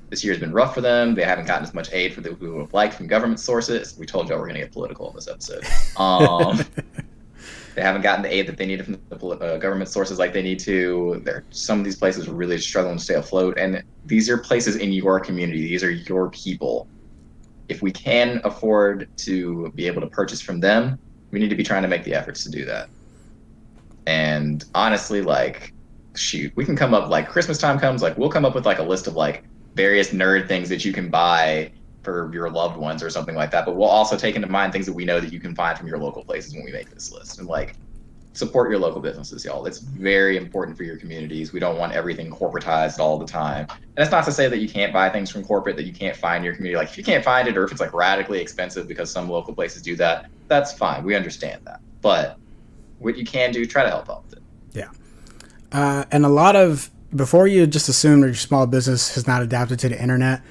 this year's been rough for them. They haven't gotten as much aid for we would have liked from government sources. We told y'all we're going to get political in this episode. They haven't gotten the aid that they needed from the government sources like they need to. Some of these places are really struggling to stay afloat, and these are places in your community. These are your people. If we can afford to be able to purchase from them, we need to be trying to make the efforts to do that. And honestly, we can come up, Christmas time comes, we'll come up with a list of various nerd things that you can buy for your loved ones or something like that. But we'll also take into mind things that we know that you can find from your local places when we make this list. And support your local businesses, y'all. It's very important for your communities. We don't want everything corporatized all the time. And that's not to say that you can't buy things from corporate that you can't find in your community. If you can't find it, or if it's radically expensive because some local places do that, that's fine. We understand that. But what you can do, try to help out with it. Yeah. And before you just assume that your small business has not adapted to the internet,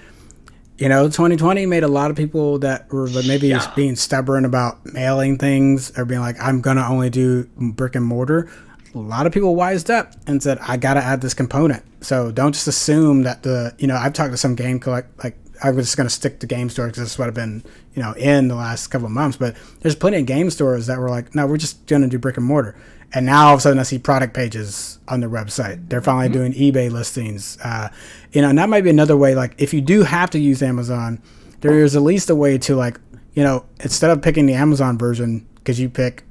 2020 made a lot of people that were maybe being stubborn about mailing things, or being like, I'm going to only do brick and mortar. A lot of people wised up and said, I got to add this component. So don't just assume that I've talked to some game I was just going to stick to game stores because that's what I've been, in the last couple of months. But there's plenty of game stores that were like, no, we're just going to do brick and mortar. And now all of a sudden I see product pages on their website. They're finally doing eBay listings. And that might be another way. If you do have to use Amazon, there is at least a way to instead of picking the Amazon version, because you pick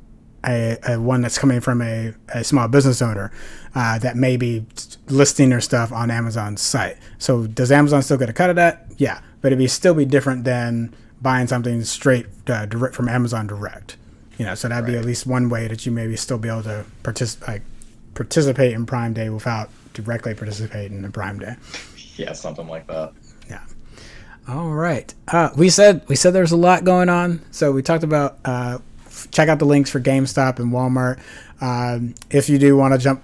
a one that's coming from a small business owner that may be listing their stuff on Amazon's site. So does Amazon still get a cut of that? Yeah, but it'd still be different than buying something straight direct from Amazon direct. So that'd be at least one way that you maybe still be able to participate in Prime Day without directly participating in Prime Day. Yeah, something like that. Yeah. All right. We said there's a lot going on. So we talked about check out the links for GameStop and Walmart if you do want to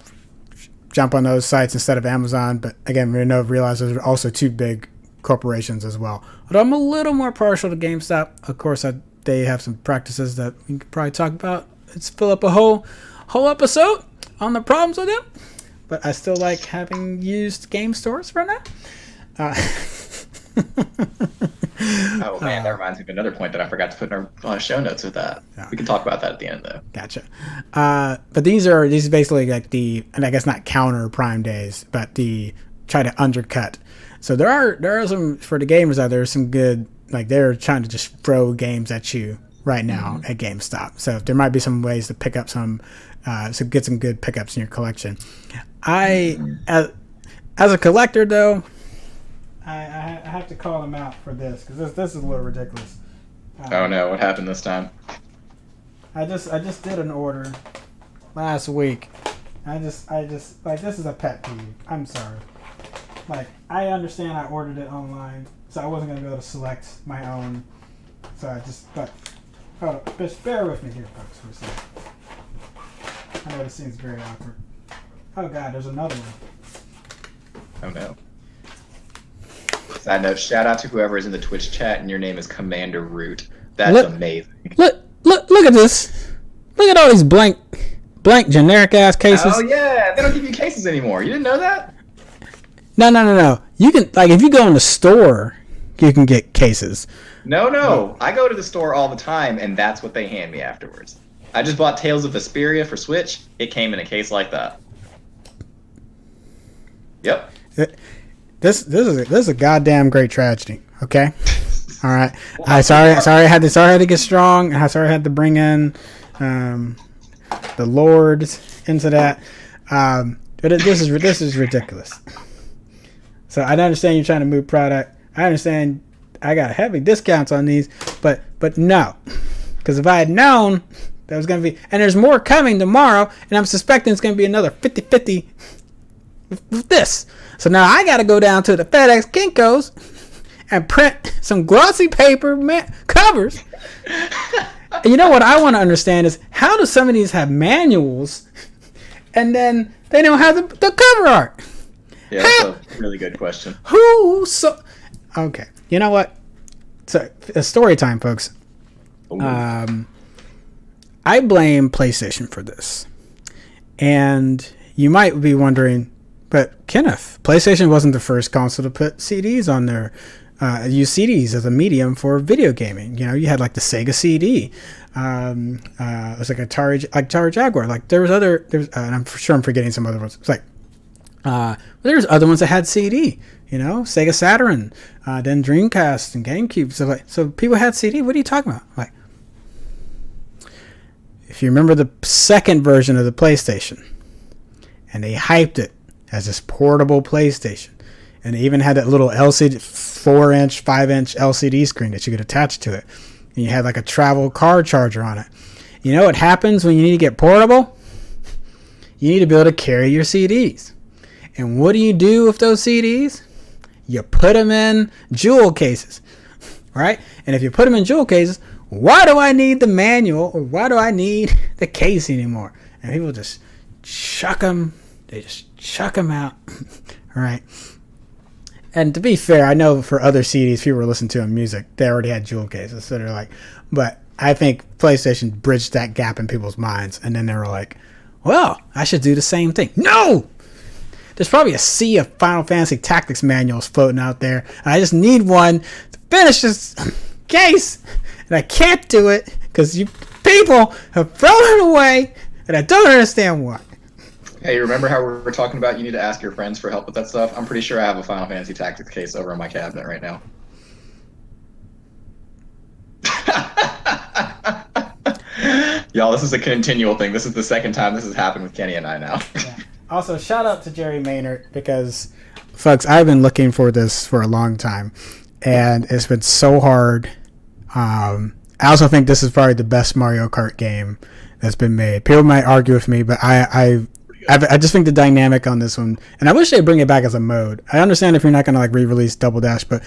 jump on those sites instead of Amazon. But again, we realize those are also two big corporations as well. Although I'm a little more partial to GameStop. Of course, they have some practices that we could probably talk about. Let's fill up a whole episode on the problems with them. But I still like having used game stores for now. Oh man, that reminds me of another point that I forgot to put in our show notes with that. Yeah. We can talk about that at the end though. Gotcha. But these are basically and I guess not counter Prime Days, but try to undercut. So there are some, for the gamers out there, some good like they're trying to just throw games at you right now at GameStop. So there might be some ways to pick up some, so get some good pickups in your collection. As a collector though, I have to call them out for this because this is a little ridiculous. Oh no, what happened this time? I just did an order last week. I just like, this is a pet peeve. I'm sorry. Like, I understand I ordered it online, so I wasn't gonna be able to select my own. So but hold on, just bear with me here, folks, for a second. I know this seems very awkward. Oh god, there's another one. Oh no. Side note, shout out to whoever is in the Twitch chat and your name is Commander Root. That's amazing. Look at this. Look at all these blank generic ass cases. Oh yeah, they don't give you cases anymore. You didn't know that? No. You can, like, if you go in the store, you can get cases. No. I go to the store all the time, and that's what they hand me afterwards. I just bought Tales of Vesperia for Switch. It came in a case like that. Yep. This is a goddamn great tragedy. Okay. All right. Sorry I had to get strong. Sorry I had to bring in the Lords into that. But this is ridiculous. So I understand you're trying to move product. I understand I got heavy discounts on these, but no, because if I had known that was going to be, and there's more coming tomorrow, and I'm suspecting it's going to be another 50-50 with this. So now I got to go down to the FedEx Kinko's and print some glossy paper covers. And you know what I want to understand is, how do some of these have manuals and then they don't have the cover art? Yeah, that's a really good question. Okay, you know what? So, story time, folks. I blame PlayStation for this. And you might be wondering, but Kenneth, PlayStation wasn't the first console to put CDs on their, use CDs as a medium for video gaming. You know, you had like the Sega CD. It was like Atari Jaguar. Like and I'm sure I'm forgetting some other ones. It's like, there's other ones that had CD, you know, Sega Saturn, then Dreamcast and GameCube. So people had CD. What are you talking about? Like, if you remember the second version of the PlayStation, and they hyped it as this portable PlayStation, and they even had that little LCD 4-inch, 5-inch LCD screen that you could attach to it, and you had like a travel car charger on it. You know what happens when you need to get portable? You need to be able to carry your CDs. And what do you do with those CDs? You put them in jewel cases, right? And if you put them in jewel cases, why do I need the manual, or why do I need the case anymore? And people just chuck them. They just chuck them out, all right? And to be fair, I know for other CDs, people were listening to in music, they already had jewel cases. So they're like, but I think PlayStation bridged that gap in people's minds. And then they were like, well, I should do the same thing. No! There's probably a sea of Final Fantasy Tactics manuals floating out there. I just need one to finish this case. And I can't do it because you people have thrown it away, and I don't understand why. Hey, remember how we were talking about you need to ask your friends for help with that stuff? I'm pretty sure I have a Final Fantasy Tactics case over in my cabinet right now. Y'all, this is a continual thing. This is the second time this has happened with Kenny and I now. Yeah. Also, shout out to Jerry Maynard, because, folks, I've been looking for this for a long time, and it's been so hard. I also think this is probably the best Mario Kart game that's been made. People might argue with me, but I just think the dynamic on this one, and I wish they'd bring it back as a mode. I understand if you're not going to like re-release Double Dash, but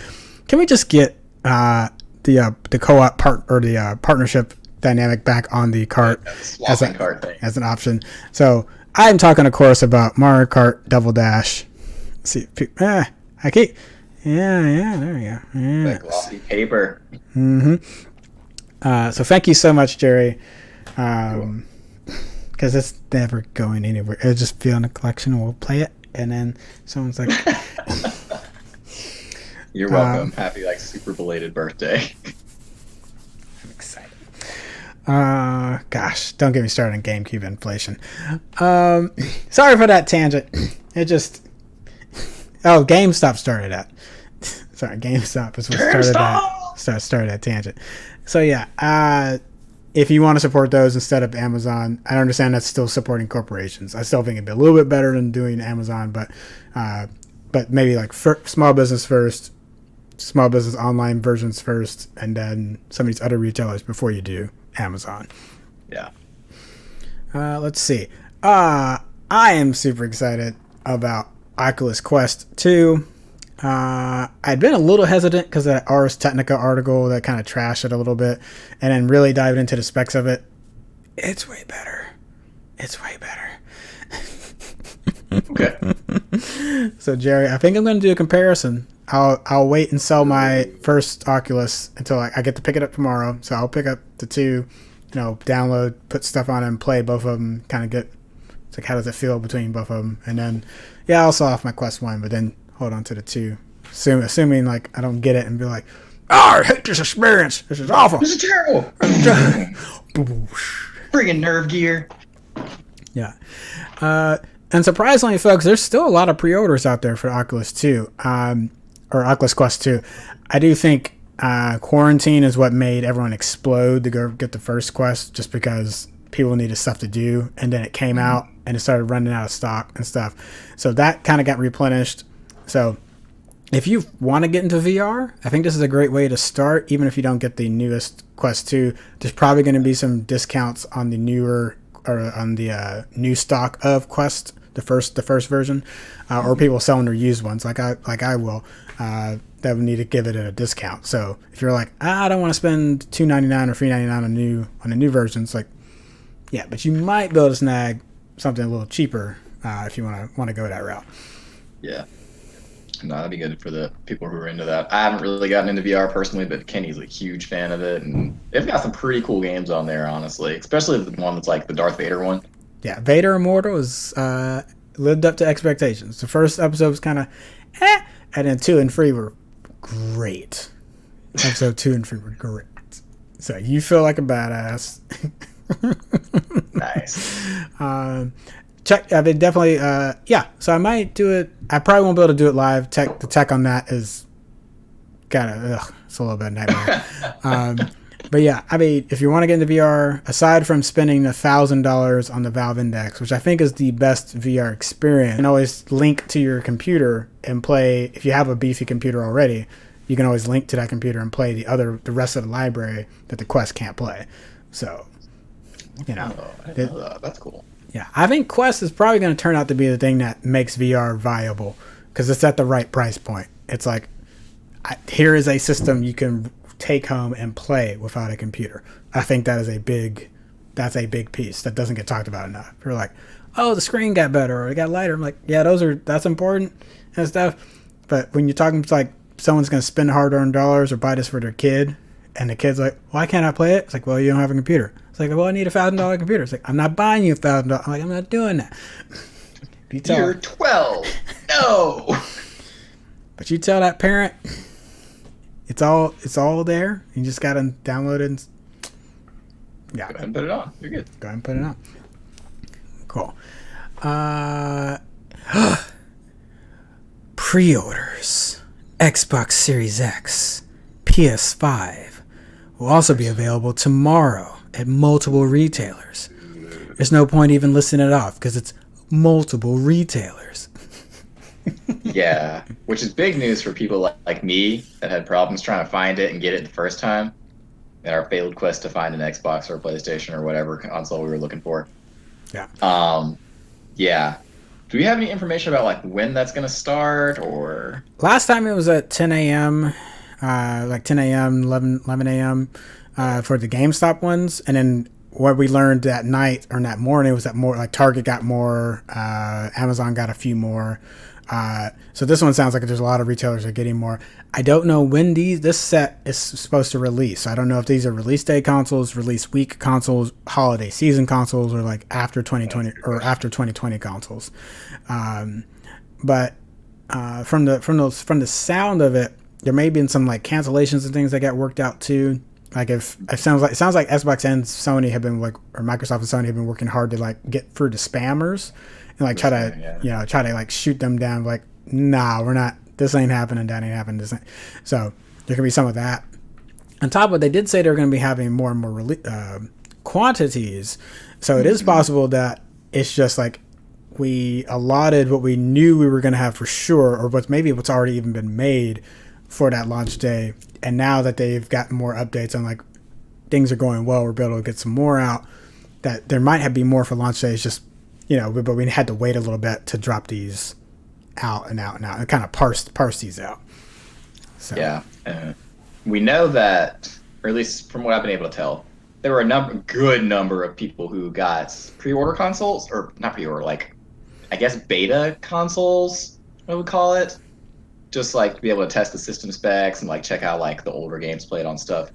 can we just get the co-op part, or the partnership dynamic back on the kart as an option? So I'm talking, of course, about Mario Kart Double Dash. Let's see, there we go. Yeah. That glossy paper. So thank you so much, Jerry. Because it's never going anywhere. It'll just be on the collection, and we'll play it, and then someone's like, "You're welcome. Happy super belated birthday." I'm excited. Gosh, don't get me started on GameCube inflation. Sorry for that tangent. It just... Oh, GameStop started that. Sorry, GameStop is what started that. started that tangent. So yeah, if you want to support those instead of Amazon, I understand that's still supporting corporations. I still think it'd be a little bit better than doing Amazon, but maybe like small business first, small business online versions first, and then some of these other retailers before you do Amazon. Yeah. Let's see. I am super excited about Oculus Quest 2. I'd been a little hesitant because of that Ars Technica article that kind of trashed it a little bit, and then really dived into the specs of it. It's way better. It's way better. Okay. So Jerry, I think I'm going to do a comparison. I'll wait and sell my first Oculus until I get to pick it up tomorrow. So I'll pick up the 2, download, put stuff on it, and play both of them. Kind of get, it's like, how does it feel between both of them? And then, yeah, I'll sell off my Quest 1, but then hold on to the 2. Assuming like I don't get it and be like, I hate this experience. This is awful. This is terrible. Friggin' nerve gear. Yeah. And surprisingly, folks, there's still a lot of pre-orders out there for Oculus 2, or Oculus Quest 2. I do think quarantine is what made everyone explode to go get the first Quest, just because people needed stuff to do, and then it came out and it started running out of stock and stuff. So that kind of got replenished. So if you want to get into VR, I think this is a great way to start, even if you don't get the newest Quest 2. There's probably going to be some discounts on the newer, or on the new stock of Quest, the first version, or people selling their used ones, like I will, that would need to give it a discount. So if you're like, I don't want to spend $2.99 or $3.99 on a new version, it's like, yeah, but you might be able to snag something a little cheaper if you want to go that route. Yeah. No, that'd be good for the people who are into that. I haven't really gotten into VR personally, but Kenny's a huge fan of it, and they've got some pretty cool games on there, honestly. Especially the one that's like the Darth Vader one. Yeah, Vader Immortal is lived up to expectations. The first episode was kind of and then 2 and 3 were great. Episode 2 and 3 were great. So you feel like a badass. Nice. Check. I mean, definitely. Yeah. So I might do it. I probably won't be able to do it live. The tech on that is kind of. It's a little bit nightmare. But yeah, I mean, if you want to get into VR, aside from spending $1,000 on the Valve Index, which I think is the best VR experience, you can always link to your computer and play. If you have a beefy computer already, you can always link to that computer and play the rest of the library that the Quest can't play. So, I didn't know that. That's cool. Yeah, I think Quest is probably going to turn out to be the thing that makes VR viable, because it's at the right price point. It's like, here is a system you can take home and play without a computer. I think that's a big piece that doesn't get talked about enough. You're like, oh, the screen got better or it got lighter. I'm like, yeah, that's important and stuff. But when you're talking to like someone's going to spend hard-earned dollars or buy this for their kid, and the kid's like, why can't I play it? It's like, well, you don't have a computer. It's like, well, I need a $1,000 computer. It's like, I'm not buying you $1,000. I'm like, I'm not doing that. You're 12. No. But you tell that parent, it's all there. You just gotta download it. And, yeah. Go ahead and put it on. You're good. Go ahead and put it on. Cool. Pre-orders. Xbox Series X, PS5 will also be available tomorrow at multiple retailers. There's no point even listing it off because it's multiple retailers. Yeah, which is big news for people like me that had problems trying to find it and get it the first time in our failed quest to find an Xbox or a PlayStation or whatever console we were looking for. Yeah. Yeah. Do we have any information about like when that's going to start or? Last time it was at 10 a.m., like 10 a.m., 11 a.m. For the GameStop ones. And then what we learned that night or that morning was that more like Target got more, Amazon got a few more. So this one sounds like there's a lot of retailers are getting more. I don't know when this set is supposed to release. I don't know if these are release day consoles, release week consoles, holiday season consoles, or like after 2020 or after 2020 consoles. But from the sound of it, there may be some like cancellations and things that got worked out too. Like it sounds like Xbox and Sony have been like, or Microsoft and Sony have been working hard to like get through the spammers and like try to like shoot them down. Like, nah, we're not. This ain't happening. That ain't happening. So there could be some of that. On top of it, they did say they're going to be having more and more quantities. So it is possible that it's just like we allotted what we knew we were going to have for sure, or what's already even been made for that launch day. And now that they've gotten more updates on like things are going well, we're able to get some more out. That there might be more for launch days, just but we had to wait a little bit to drop these out and kind of parse these out. So. Yeah, we know that, or at least from what I've been able to tell, there were a good number of people who got pre-order consoles, or not pre-order, like I guess beta consoles, I would call it, just like to be able to test the system specs and like check out like the older games played on stuff.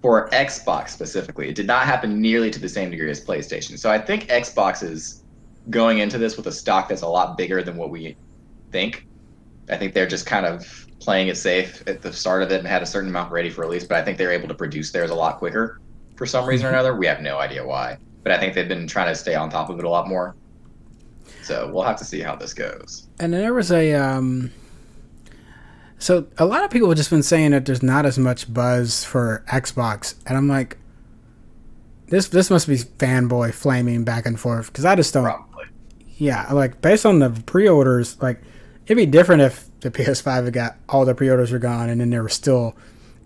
For Xbox specifically, it did not happen nearly to the same degree as PlayStation. So I think Xbox is going into this with a stock that's a lot bigger than what we think. I think they're just kind of playing it safe at the start of it and had a certain amount ready for release, but I think they're able to produce theirs a lot quicker for some reason or another. We have no idea why, but I think they've been trying to stay on top of it a lot more. So we'll have to see how this goes. And then there was so a lot of people have just been saying that there's not as much buzz for Xbox, and I'm like, this must be fanboy flaming back and forth, because I just don't. Probably. Yeah, like based on the pre-orders, like it'd be different if the PS5 had got all the pre-orders were gone, and then there were still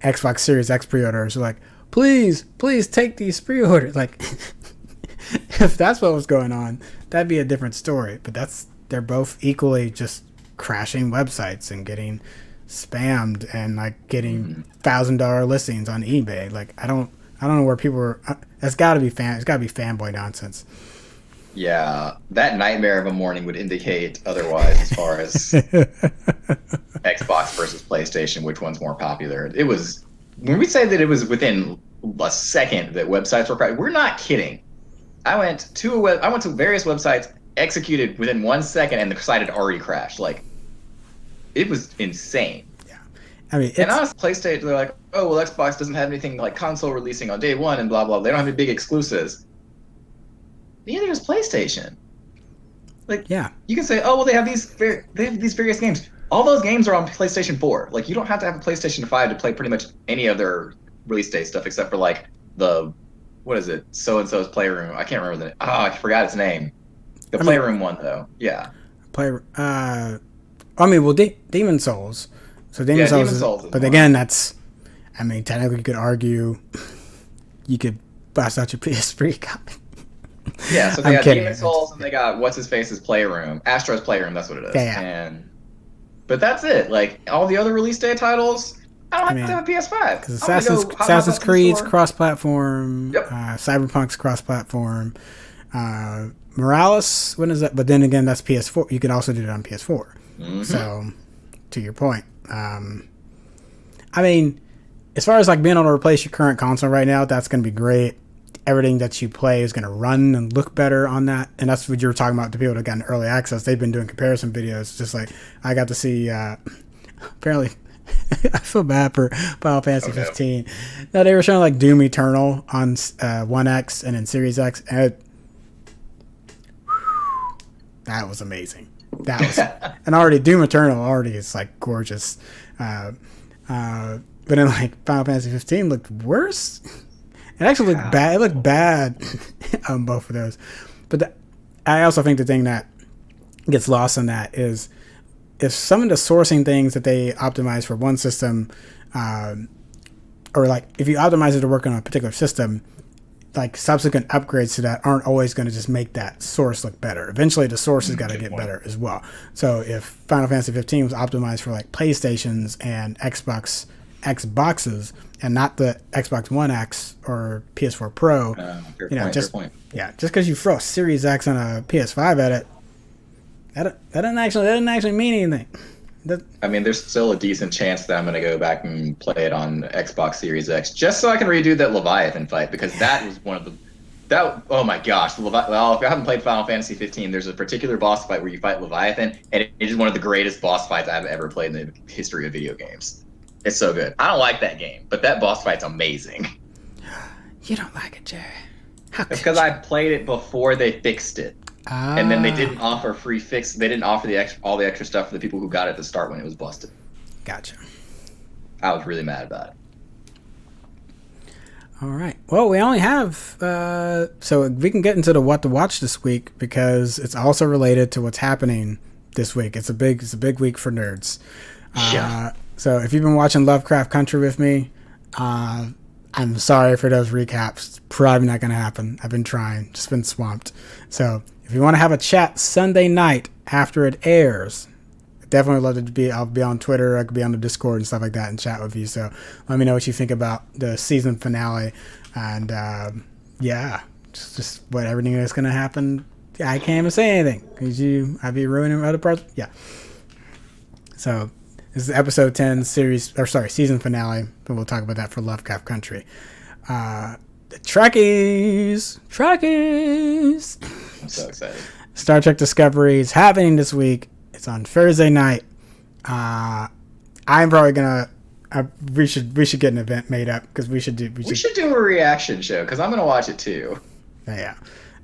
Xbox Series X pre-orders. Like, please take these pre-orders. Like, if that's what was going on, that'd be a different story. But they're both equally just crashing websites and getting spammed and like getting $1,000 listings on eBay. Like, I don't know where people are. It's got to be fanboy nonsense. Yeah, that nightmare of a morning would indicate otherwise as far as Xbox versus PlayStation, which one's more popular. It was, when we say that it was within a second that websites were crashed, we're not kidding. I went to various websites, executed within 1 second, and the site had already crashed. Like, it was insane. Yeah, I mean, and honestly, PlayStation, they're like, oh well, Xbox doesn't have anything like console releasing on day one and blah blah. They don't have any big exclusives. Neither does PlayStation. Like, yeah, you can say, oh well, they have these various games. All those games are on PlayStation 4. Like, you don't have to have a PlayStation 5 to play pretty much any of their release day stuff, except for like what is it? So and so's Playroom. I can't remember I forgot its name. The Playroom one though. Yeah. Demon Souls. So Demon Souls, but again, that's. I mean, technically, you could argue you could bust out your PS3 copy. Yeah, so they got Demon Souls and they got what's his face's Playroom, Astro's Playroom. That's what it is. Yeah. But that's it. Like all the other release day titles, I don't have to have a PS5. Because Assassin's Creed's cross-platform, yep. Cyberpunk's cross-platform, Morales. When is that? But then again, that's PS4. You can also do it on PS4. Mm-hmm. So, to your point, I mean, as far as like being able to replace your current console right now, that's going to be great. Everything that you play is going to run and look better on that. And that's what you were talking about, the people that got early access. They've been doing comparison videos. Just like I got to see, apparently, I feel bad for Final Fantasy 15. No, they were showing like Doom Eternal on One X and then Series X. And that was amazing. That was, and already Doom Eternal already is like gorgeous. But then like Final Fantasy 15 looked worse. It actually looked bad. It looked bad on both of those. But I also think the thing that gets lost in that is if some of the sourcing things that they optimize for one system, or like if you optimize it to work on a particular system, like subsequent upgrades to that aren't always going to just make that source look better. Eventually, the source has got to get better as well. So if Final Fantasy 15 was optimized for like PlayStations and Xboxes, and not the Xbox One X or PS4 Pro, just because you throw a Series X on a PS5 at it, that doesn't actually mean anything. I mean, there's still a decent chance that I'm going to go back and play it on Xbox Series X just so I can redo that Leviathan fight, because that was one of the oh my gosh, well, if you haven't played Final Fantasy 15, there's a particular boss fight where you fight Leviathan, and it is one of the greatest boss fights I've ever played in the history of video games. It's so good. I don't like that game, but that boss fight's amazing. You don't like it, Jerry. It's because I played it before they fixed it. And then they didn't offer free fix. They didn't offer all the extra stuff for the people who got it at the start when it was busted. Gotcha. I was really mad about it. All right. Well, we only have so we can get into the what to watch this week because it's also related to what's happening this week. It's a big week for nerds. Yeah. So if you've been watching Lovecraft Country with me, I'm sorry for those recaps. It's probably not going to happen. I've been trying, just been swamped. So if you want to have a chat Sunday night after it airs, definitely love to be. I'll be on Twitter. I could be on the Discord and stuff like that and chat with you. So let me know what you think about the season finale. And yeah, just what everything that's going to happen. I can't even say anything because I'd be ruining other parts. Yeah. So this is episode 10 season finale. But we'll talk about that for Lovecraft Country. The Trekkies. I'm so excited. Star Trek Discovery is happening this week. It's on Thursday night. I'm probably gonna. We should get an event made up because we should do a reaction show because I'm gonna watch it too. Yeah.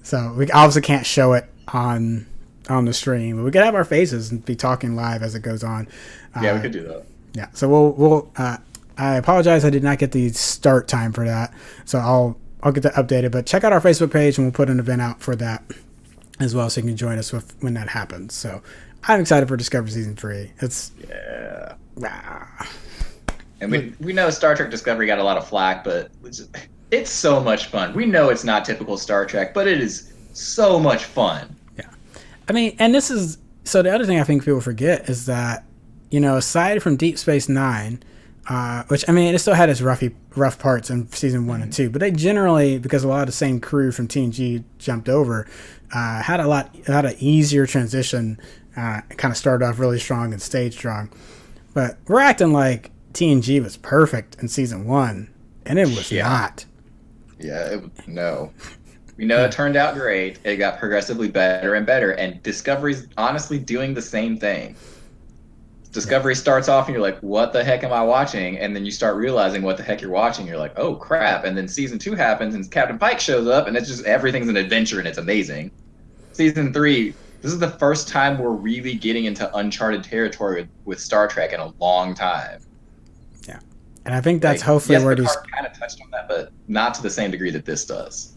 So we obviously can't show it on the stream, but we could have our faces and be talking live as it goes on. Yeah, we could do that. Yeah. So we'll. I apologize. I did not get the start time for that, so I'll get that updated. But check out our Facebook page and we'll put an event out for that as well, so you can join us when that happens. So. I'm excited for Discovery Season 3. And we know Star Trek Discovery got a lot of flack, but it's so much fun. We know it's not typical Star Trek, but it is so much fun. Yeah. I mean, and this is... So the other thing I think people forget is that, aside from Deep Space Nine, which, I mean, it still had its rough parts in Season 1 and 2, but they generally, because a lot of the same crew from TNG jumped over, had an easier transition. Kind of started off really strong and stayed strong, but we're acting like TNG was perfect in Season 1, and it was not. Yeah, no. We know it turned out great. It got progressively better and better, and Discovery's honestly doing the same thing. Discovery starts off and you're like, what the heck am I watching? And then you start realizing what the heck you're watching. You're like, oh crap. And then Season 2 happens and Captain Pike shows up and it's just everything's an adventure and it's amazing. Season 3, this is the first time we're really getting into uncharted territory with Star Trek in a long time. Yeah. And I think that's hopefully where these kind of touched on that, but not to the same degree that this does.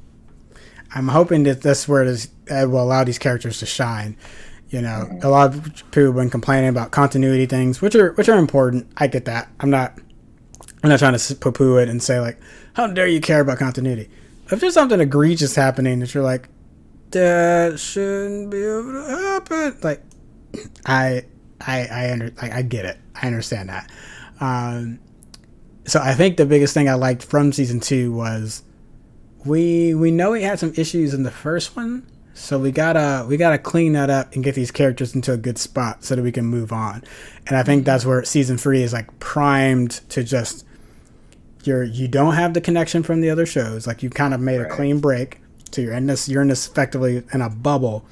I'm hoping that that's where it will allow these characters to shine. A lot of people have been complaining about continuity things, which are important. I get that. I'm not trying to poo-poo it and say like, how dare you care about continuity? If there's something egregious happening that you're like, that shouldn't be able to happen. Like, I get it. I understand that. So I think the biggest thing I liked from Season 2 was we know we had some issues in the first one. So we gotta clean that up and get these characters into a good spot so that we can move on. And I think that's where Season 3 is like primed to just you don't have the connection from the other shows. Like you kind of made a clean break. So you're in this effectively in a bubble,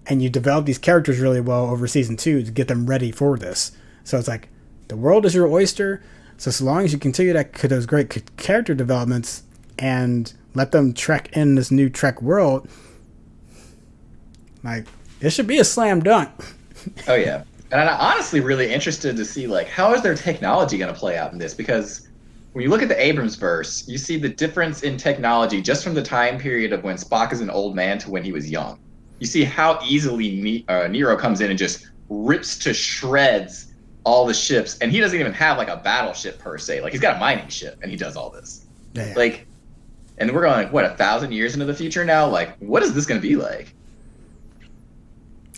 and you develop these characters really well over Season 2 to get them ready for this. So it's like the world is your oyster. So as long as you continue those great character developments and let them trek in this new Trek world. Like, it should be a slam dunk. Oh, yeah. And I'm honestly really interested to see, like, how is their technology going to play out in this? Because when you look at the Abrams verse, you see the difference in technology just from the time period of when Spock is an old man to when he was young. You see how easily Nero comes in and just rips to shreds all the ships. And he doesn't even have, like, a battleship per se. Like, he's got a mining ship, and he does all this. Yeah. Like, and we're going, like, what, 1,000 years into the future now? Like, what is this going to be like?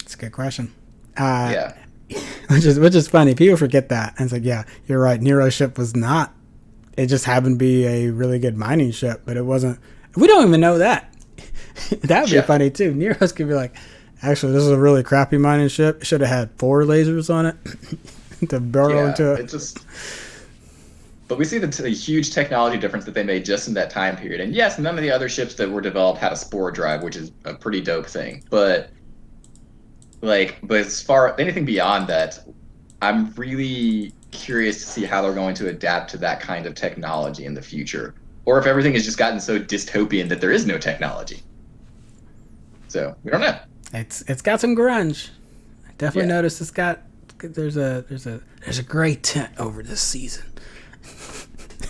It's a good question. Yeah. Which is funny. People forget that. And it's like, yeah, you're right. Nero's ship was not. It just happened to be a really good mining ship, but it wasn't. We don't even know that. That would be funny, too. Nero's could be like, actually, this is a really crappy mining ship. It should have had 4 lasers on it to burrow into it. But we see the huge technology difference that they made just in that time period. And yes, none of the other ships that were developed had a spore drive, which is a pretty dope thing. But as far anything beyond that, I'm really curious to see how they're going to adapt to that kind of technology in the future, or if everything has just gotten so dystopian that there is no technology. So we don't know. It's got some grunge. I definitely noticed there's a gray tint over this season.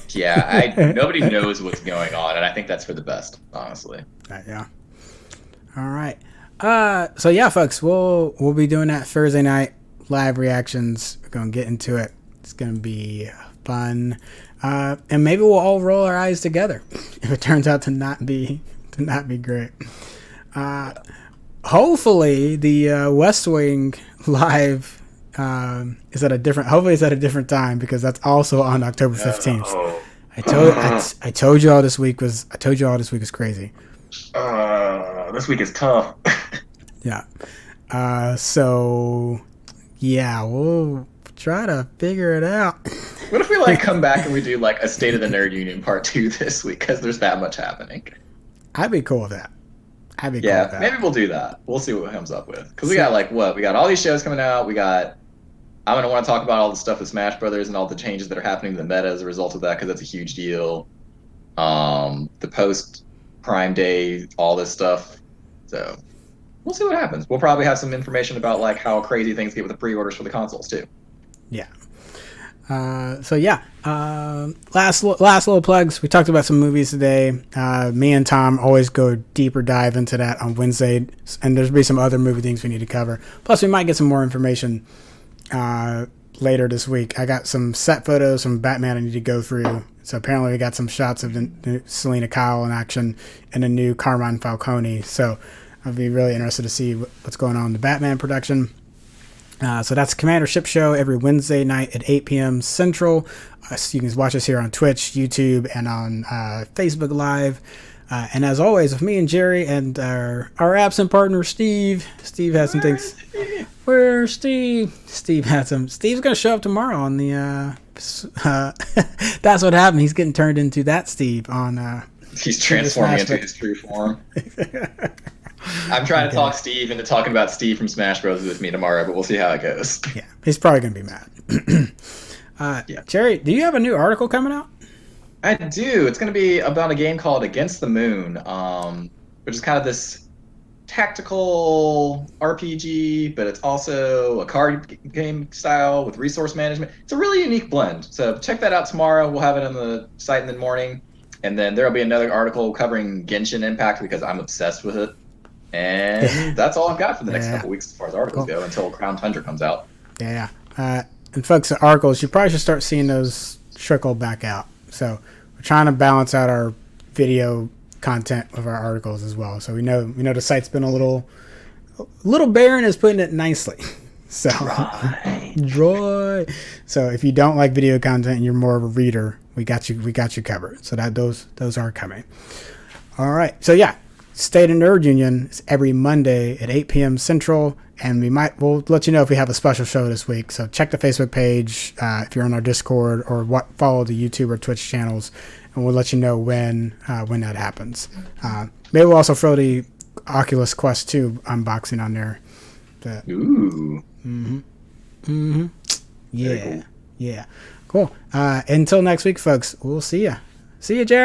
Yeah, nobody knows what's going on, and I think that's for the best, honestly. Yeah. All right. So yeah, folks, we'll be doing that Thursday night live reactions. We're gonna get into it. It's gonna be fun, and maybe we'll all roll our eyes together if it turns out to not be great. Hopefully, the West Wing live is at a different. Hopefully, it's at a different time because that's also on October 15th. Oh. I told you all this week was crazy. This week is tough. Yeah. So yeah, we'll try to figure it out. What if we like come back and we do like a State of the Nerd Union Part 2 this week because there's that much happening? I'd be cool with that. Yeah, maybe we'll do that. We'll see what it comes up with. Because we got like what? We got all these shows coming out. I'm gonna want to talk about all the stuff with Smash Brothers and all the changes that are happening to the meta as a result of that because that's a huge deal. The post Prime Day, all this stuff. So we'll see what happens. We'll probably have some information about like how crazy things get with the pre-orders for the consoles too. Yeah. So yeah, last little plugs. We talked about some movies today. Me and Tom always go deeper dive into that on Wednesday, and there'll be some other movie things we need to cover. Plus, we might get some more information later this week. I got some set photos from Batman I need to go through. So apparently, we got some shots of the new Selena Kyle in action and a new Carmine Falcone. So I'll be really interested to see what's going on in the Batman production. So that's Commander Ship Show every Wednesday night at 8 p.m. Central. So you can watch us here on Twitch, YouTube, and on Facebook Live. And as always, with me and Jerry and our absent partner, Steve. Steve has some things. Where's Steve? Steve has some. Steve's going to show up tomorrow on the... that's what happened. He's getting turned into that Steve on... He's transforming into his true form. I'm trying to talk Steve into talking about Steve from Smash Bros. With me tomorrow, but we'll see how it goes. Yeah, he's probably going to be mad. Yeah. Jerry, do you have a new article coming out? I do. It's going to be about a game called Against the Moon, which is kind of this tactical RPG, but it's also a card game style with resource management. It's a really unique blend. So check that out tomorrow. We'll have it on the site in the morning. And then there'll be another article covering Genshin Impact because I'm obsessed with it. And that's all I've got for the next couple weeks as far as articles go until Crown Tundra comes out. Yeah. And folks, the articles, you probably should start seeing those trickle back out. So we're trying to balance out our video content of our articles as well. So we know the site's been a little barren is putting it nicely. So dry. So if you don't like video content and you're more of a reader, we got you covered. So that those are coming. All right. So yeah, State of Nerd Union is every Monday at 8 p.m. Central, and we'll let you know if we have a special show this week. So check the Facebook page if you're on our Discord, or follow the YouTube or Twitch channels, and we'll let you know when that happens. Maybe we'll also throw the Oculus Quest 2 unboxing on there. Ooh. Yeah. Cool. Until next week, folks. We'll see ya. See ya, Jared.